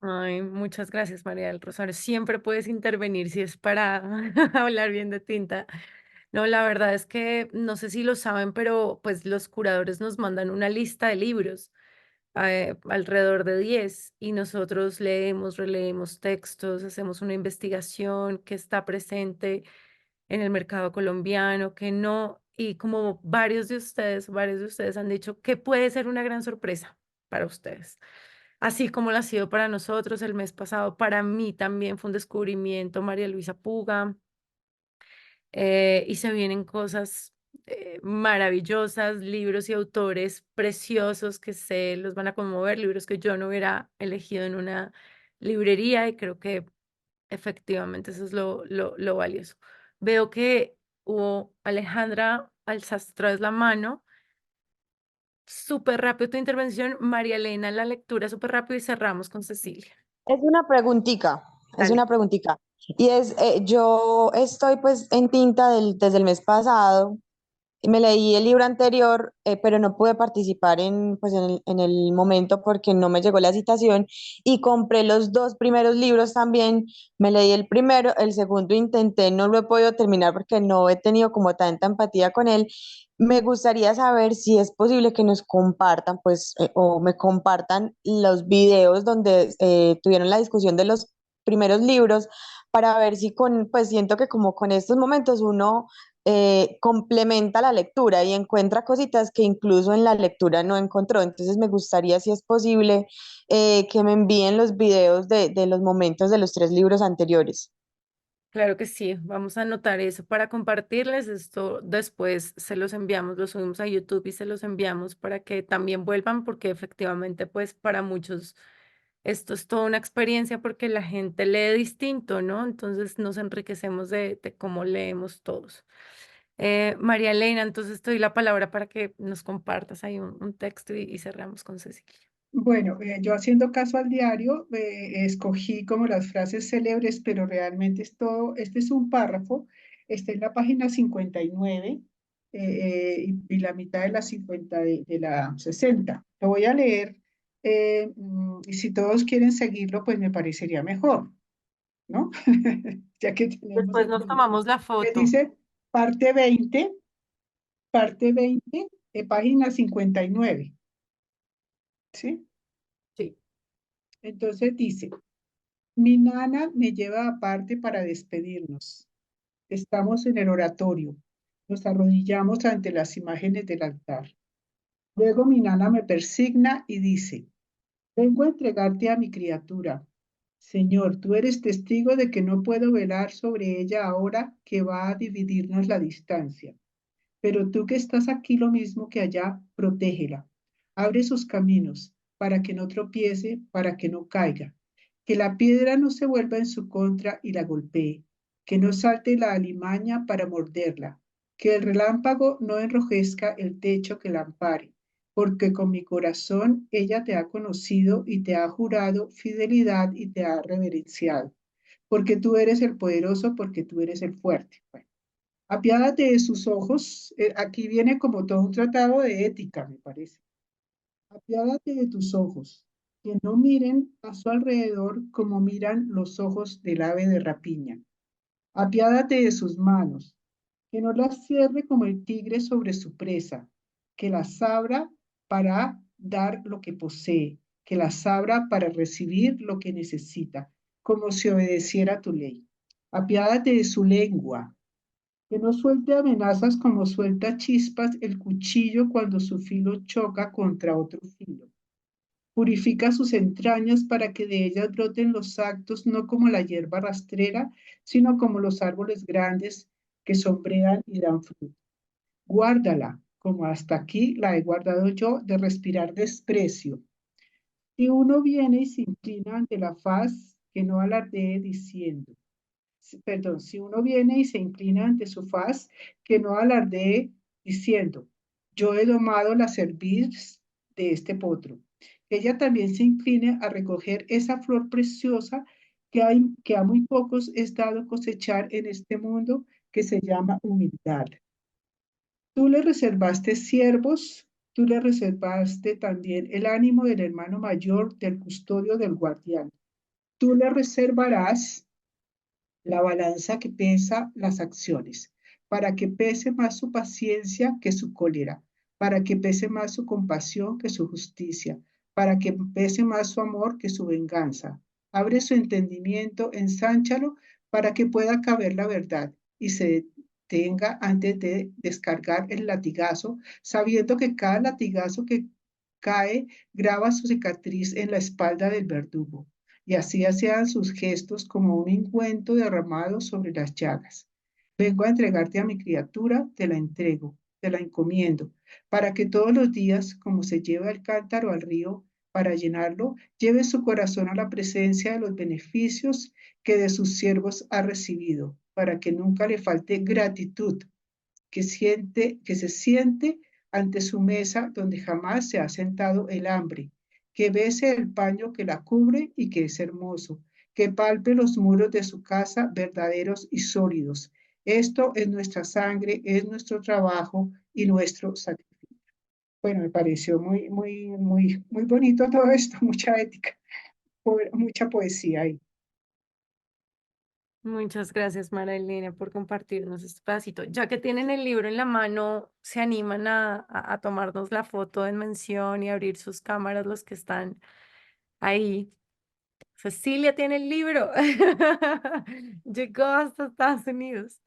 Ay, muchas gracias, María del Rosario. Siempre puedes intervenir si es para hablar bien de Tinta. No, la verdad es que no sé si lo saben, pero pues los curadores nos mandan una lista de libros, alrededor de 10, y nosotros leemos, releemos textos, hacemos una investigación que está presente en el mercado colombiano, que no, y como varios de ustedes han dicho que puede ser una gran sorpresa para ustedes. Así como lo ha sido para nosotros el mes pasado, para mí también fue un descubrimiento María Luisa Puga, y se vienen cosas maravillosas, libros y autores preciosos que se los van a conmover, libros que yo no hubiera elegido en una librería, y creo que efectivamente eso es lo valioso. Veo que hubo Alejandra, alzaste otra vez la mano. Súper rápido tu intervención, María Elena, la lectura súper rápido, y cerramos con Cecilia. Es una preguntita, es Dale. una preguntita. Y es, yo estoy pues en Tinta desde el mes pasado y me leí el libro anterior, pero no pude participar pues en el momento porque no me llegó la citación y compré los dos primeros libros también. Me leí el primero, el segundo intenté, no lo he podido terminar porque no he tenido como tanta empatía con él. Me gustaría saber si es posible que nos compartan, pues, o me compartan los videos donde tuvieron la discusión de los primeros libros para ver si pues siento que como con estos momentos uno complementa la lectura y encuentra cositas que incluso en la lectura no encontró. Entonces me gustaría, si es posible, que me envíen los videos de los momentos de los tres libros anteriores. Claro que sí, vamos a anotar eso para compartirles. Esto después se los enviamos, lo subimos a YouTube y se los enviamos para que también vuelvan, porque efectivamente, pues para muchos esto es toda una experiencia porque la gente lee distinto, ¿no? Entonces nos enriquecemos de cómo leemos todos. María Elena, entonces te doy la palabra para que nos compartas ahí un texto y cerramos con Cecilia. Bueno, yo haciendo caso al diario, escogí como las frases célebres, pero realmente es todo, este es un párrafo, está en la página 59 y la mitad de la 50 de la 60. Lo voy a leer y si todos quieren seguirlo, pues me parecería mejor, ¿no? Ya que tenemos Después el nos libro. tomamos la Que foto. dice parte 20, página 59, ¿sí? Sí. Entonces dice, mi nana me lleva aparte para despedirnos. Estamos en el oratorio. Nos arrodillamos ante las imágenes del altar. Luego mi nana me persigna y dice, vengo a entregarte a mi criatura. Señor, tú eres testigo de que no puedo velar sobre ella ahora que va a dividirnos la distancia. Pero tú que estás aquí lo mismo que allá, protégela. Abre sus caminos para que no tropiece, para que no caiga. Que la piedra no se vuelva en su contra y la golpee. Que no salte la alimaña para morderla. Que el relámpago no enrojezca el techo que la ampare. Porque con mi corazón ella te ha conocido y te ha jurado fidelidad y te ha reverenciado. Porque tú eres el poderoso, porque tú eres el fuerte. Bueno, apiádate de sus ojos. Aquí viene como todo un tratado de ética, me parece. Apiádate de tus ojos, que no miren a su alrededor como miran los ojos del ave de rapiña. Apiádate de sus manos, que no las cierre como el tigre sobre su presa, que las abra para dar lo que posee, que las abra para recibir lo que necesita, como si obedeciera tu ley. Apiádate de su lengua, que no suelte amenazas como suelta chispas el cuchillo cuando su filo choca contra otro filo. Purifica sus entrañas para que de ellas broten los actos no como la hierba rastrera, sino como los árboles grandes que sombrean y dan fruto. Guárdala, como hasta aquí la he guardado yo, de respirar desprecio. Si uno viene y se inclina ante la faz, que no alardee diciendo, perdón, si uno viene y se inclina ante su faz, que no alardee diciendo, yo he domado la cerviz de este potro. Que ella también se incline a recoger esa flor preciosa que a muy pocos es dado cosechar en este mundo, que se llama humildad. Tú le reservaste siervos, tú le reservaste también el ánimo del hermano mayor, del custodio, del guardián. Tú le reservarás la balanza que pesa las acciones, para que pese más su paciencia que su cólera, para que pese más su compasión que su justicia, para que pese más su amor que su venganza. Abre su entendimiento, ensánchalo, para que pueda caber la verdad y se detenga antes de descargar el latigazo, sabiendo que cada latigazo que cae graba su cicatriz en la espalda del verdugo y así hacían sus gestos como un ungüento derramado sobre las llagas. Vengo a entregarte a mi criatura, te la entrego, te la encomiendo, para que todos los días, como se lleva el cántaro al río para llenarlo, lleve su corazón a la presencia de los beneficios que de sus siervos ha recibido, para que nunca le falte gratitud, que se siente ante su mesa donde jamás se ha sentado el hambre, que bese el paño que la cubre y que es hermoso, que palpe los muros de su casa verdaderos y sólidos. Esto es nuestra sangre, es nuestro trabajo y nuestro sacrificio. Bueno, me pareció muy bonito todo esto, mucha ética, mucha poesía ahí. Muchas gracias, Marilena, por compartirnos este pedacito. Ya que tienen el libro en la mano, ¿se animan a tomarnos la foto en mención y abrir sus cámaras los que están ahí? Cecilia tiene el libro. Llegó hasta Estados Unidos.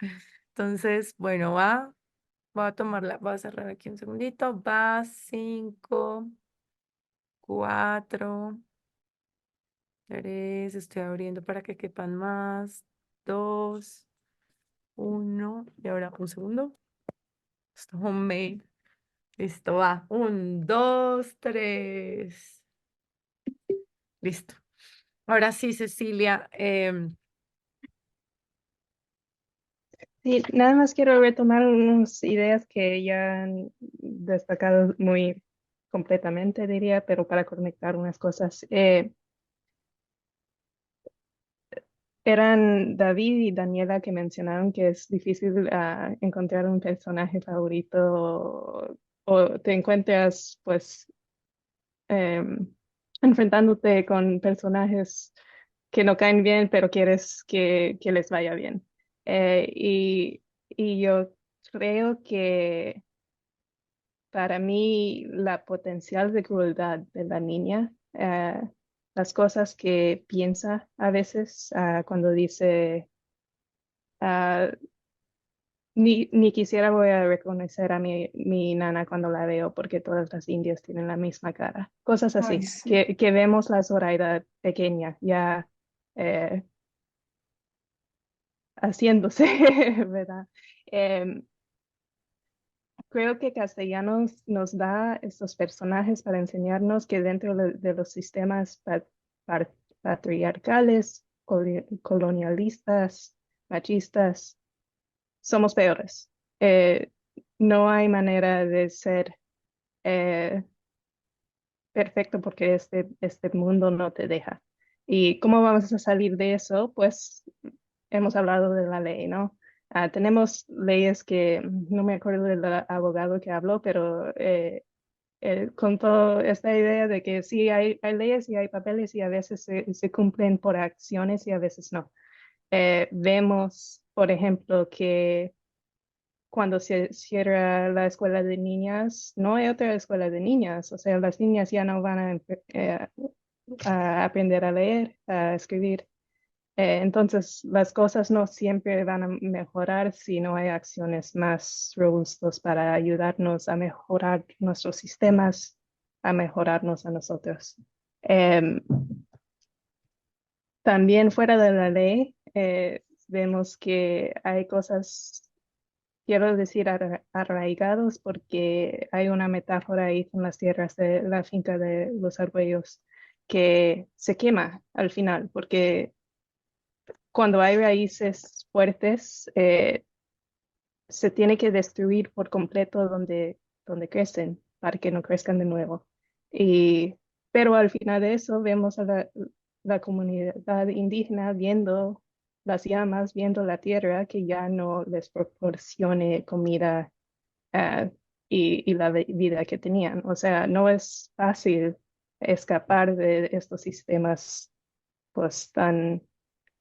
Entonces, bueno, voy a tomarla, voy a cerrar aquí un segundito. Va, 5, 4, 3, estoy abriendo para que quepan más. 2, 1, y ahora un segundo. Esto homemade. Listo, va. 1, 2, 3. Listo. Ahora sí, Cecilia. Sí, nada más quiero retomar unas ideas que ya han destacado muy completamente, diría, pero para conectar unas cosas. Eran David y Daniela que mencionaron que es difícil encontrar un personaje favorito o te encuentras pues em, enfrentándote con personajes que no caen bien, pero quieres que les vaya bien. Y yo creo que para mí la potencial de crueldad de la niña, las cosas que piensa a veces cuando dice, ah, ni quisiera voy a reconocer a mi nana cuando la veo porque todas las indias tienen la misma cara. Cosas Ay, así, sí. que vemos la Zoraida pequeña ya eh, haciéndose, ¿verdad? Em, Creo que Castellanos nos da estos personajes para enseñarnos que dentro de los sistemas par- patriarcales, colonialistas, machistas, somos peores. No hay manera de ser eh, perfecto porque este mundo no te deja. ¿Y cómo vamos a salir de eso? Pues hemos hablado de la ley, ¿no? Tenemos leyes que no me acuerdo del abogado que habló, pero con toda esta idea de que sí hay leyes y hay papeles y a veces se cumplen por acciones y a veces no. Vemos, por ejemplo, que cuando se cierra la escuela de niñas, no hay otra escuela de niñas, o sea, las niñas ya no van a aprender a leer, a escribir. Entonces, las cosas no siempre van a mejorar si no hay acciones más robustas para ayudarnos a mejorar nuestros sistemas, a mejorarnos a nosotros. Em, También fuera de la ley, vemos que hay cosas, quiero decir, arraigados, porque hay una metáfora ahí con las tierras de la finca de los Argüellos que se quema al final, porque cuando hay raíces fuertes, se tiene que destruir por completo donde crecen para que no crezcan de nuevo. Pero al final de eso vemos a la comunidad indígena viendo las llamas, viendo la tierra que ya no les proporcione comida ah, y la vida que tenían. O sea, no es fácil escapar de estos sistemas pues tan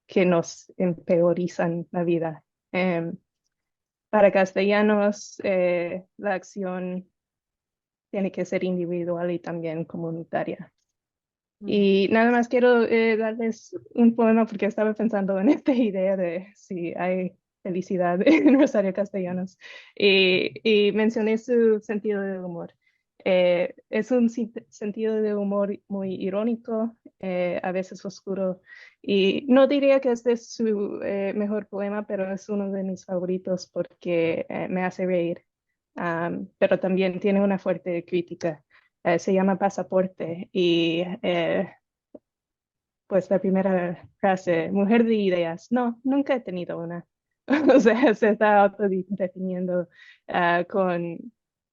que nos empeorizan la vida. Para castellanos, la acción tiene que ser individual y también comunitaria. Y nada más quiero darles un poema porque estaba pensando en esta idea de si hay felicidad en Rosario Castellanos y mencioné su sentido de humor. Es un sentido de humor muy irónico, a veces oscuro, y no diría que este es su mejor poema, pero es uno de mis favoritos porque me hace reír. Pero también tiene una fuerte crítica. Se llama Pasaporte y pues la primera frase, mujer de ideas. No, nunca he tenido una. O sea, se está autodefiniendo con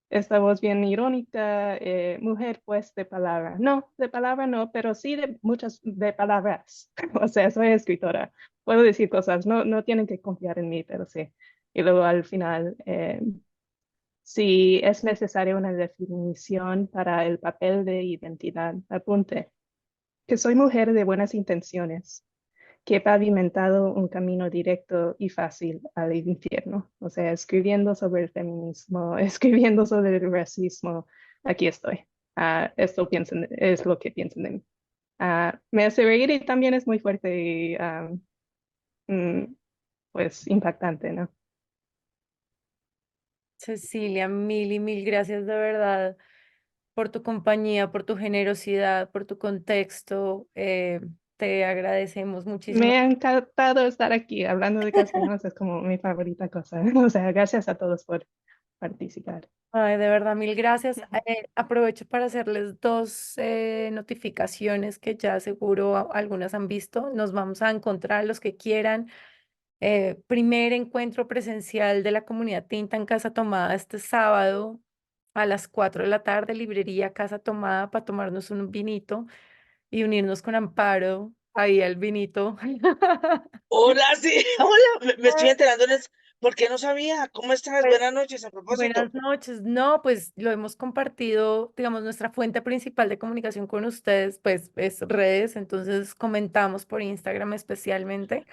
esta voz bien irónica, mujer pues de palabra. No, de palabra no, pero sí de muchas de palabras. O sea, soy escritora. Puedo decir cosas, no tienen que confiar en mí, pero sí. Y luego al final, si es necesaria una definición para el papel de identidad, apunte que soy mujer de buenas intenciones, que he pavimentado un camino directo y fácil al infierno. O sea, escribiendo sobre el feminismo, escribiendo sobre el racismo, aquí estoy. Esto es lo que piensan de mí. Me hace reír y también es muy fuerte y mm, pues impactante, ¿no? Cecilia, mil y mil gracias de verdad por tu compañía, por tu generosidad, por tu contexto. te agradecemos muchísimo. Me ha encantado estar aquí hablando de castellanos, es como mi favorita cosa. O sea, gracias a todos por participar. Ay, de verdad, mil gracias. Aprovecho para hacerles dos notificaciones que ya seguro algunas han visto. Nos vamos a encontrar los que quieran. Primer encuentro presencial de la comunidad Tinta en Casa Tomada este sábado a las 4 de la tarde, librería Casa Tomada, para tomarnos un vinito y unirnos con Amparo ahí al vinito. Hola, sí, hola, me estoy enterando, ¿por qué no sabía? ¿Cómo estás? Pues, Buenas noches, a propósito. buenas noches. No, pues lo hemos compartido, digamos, nuestra fuente principal de comunicación con ustedes, pues es redes, entonces comentamos por Instagram especialmente.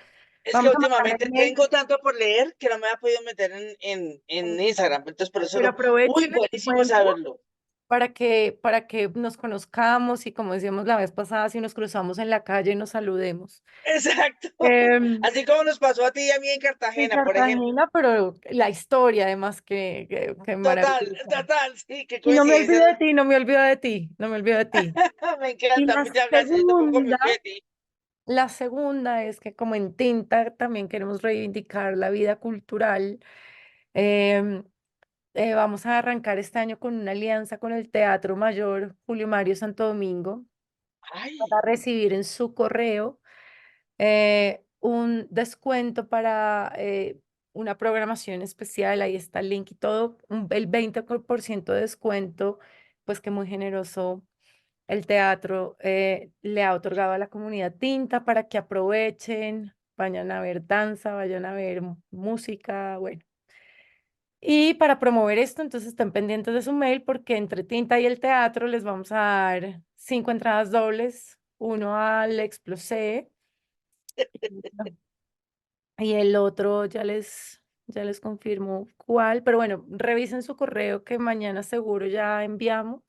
Es que Vamos a mandarle últimamente mail, tengo tanto por leer que no me ha podido meter en Instagram, entonces por eso pero no. Uy, aprovechen el buenísimo encuentro saberlo. para que nos conozcamos y como decíamos la vez pasada, si nos cruzamos en la calle, nos saludemos. Exacto. Em, Así como nos pasó a ti y a mí en en Cartagena, por ejemplo. Cartagena, pero la historia además que Total, maravillosa. total, sí, qué Y no me olvido coincidencia. de ti, no me olvido de ti, no me olvido de ti. Me Y encanta, muchas gracias, yo tampoco me olvidé de ti. la segunda es que como en Tinta también queremos reivindicar la vida cultural. em, Vamos a arrancar este año con una alianza con el Teatro Mayor Julio Mario Santo Domingo Ay, para recibir en su correo un descuento para una programación especial. Ahí está el link y todo, el 20% de descuento, pues que muy generoso el teatro le ha otorgado a la comunidad Tinta para que aprovechen, vayan a ver danza, vayan a ver música, bueno. Y para promover esto, entonces estén pendientes de su mail porque entre Tinta y el teatro les vamos a dar 5 entradas dobles, uno al Explosé y el otro ya les confirmo cuál, pero bueno, revisen su correo que mañana seguro ya enviamos.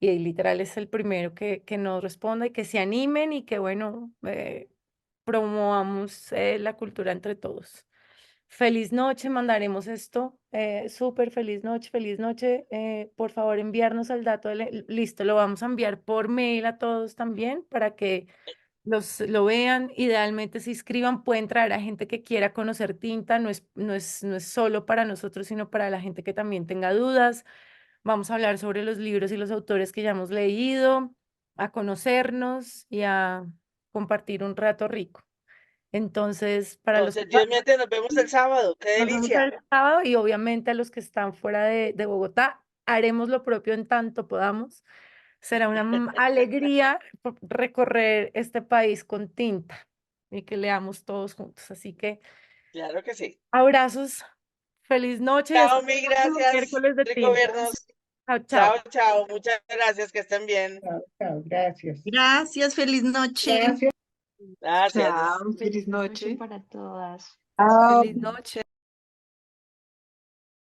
Y ahí literal es el primero que nos responda y que se animen y que, bueno, promovamos la cultura entre todos. Feliz noche, mandaremos esto. Súper feliz noche, feliz noche. Por favor, enviarnos el dato. Listo, lo vamos a enviar por mail a todos también para que lo vean. Idealmente se inscriban, pueden traer a gente que quiera conocer Tinta. No es solo para nosotros, sino para la gente que también tenga dudas. Vamos a hablar sobre los libros y los autores que ya hemos leído, a conocernos y a compartir un rato rico. Entonces, para los que entonces, Dios mediante, nos vemos el sábado, qué nos vemos delicia. el sábado y obviamente a los que están fuera de Bogotá, haremos lo propio en tanto podamos. Será una alegría recorrer este país con Tinta y que leamos todos juntos. Así que Claro que sí. abrazos, feliz noche y hasta Chao, el mil próximo gracias, miércoles de rico Tinta. vernos. Chao, Chao, chao. chao, muchas gracias, que estén bien. Chao, chao, gracias. Gracias, feliz noche. Gracias. Gracias. Chao, feliz noche para todas. Chao. Feliz noche.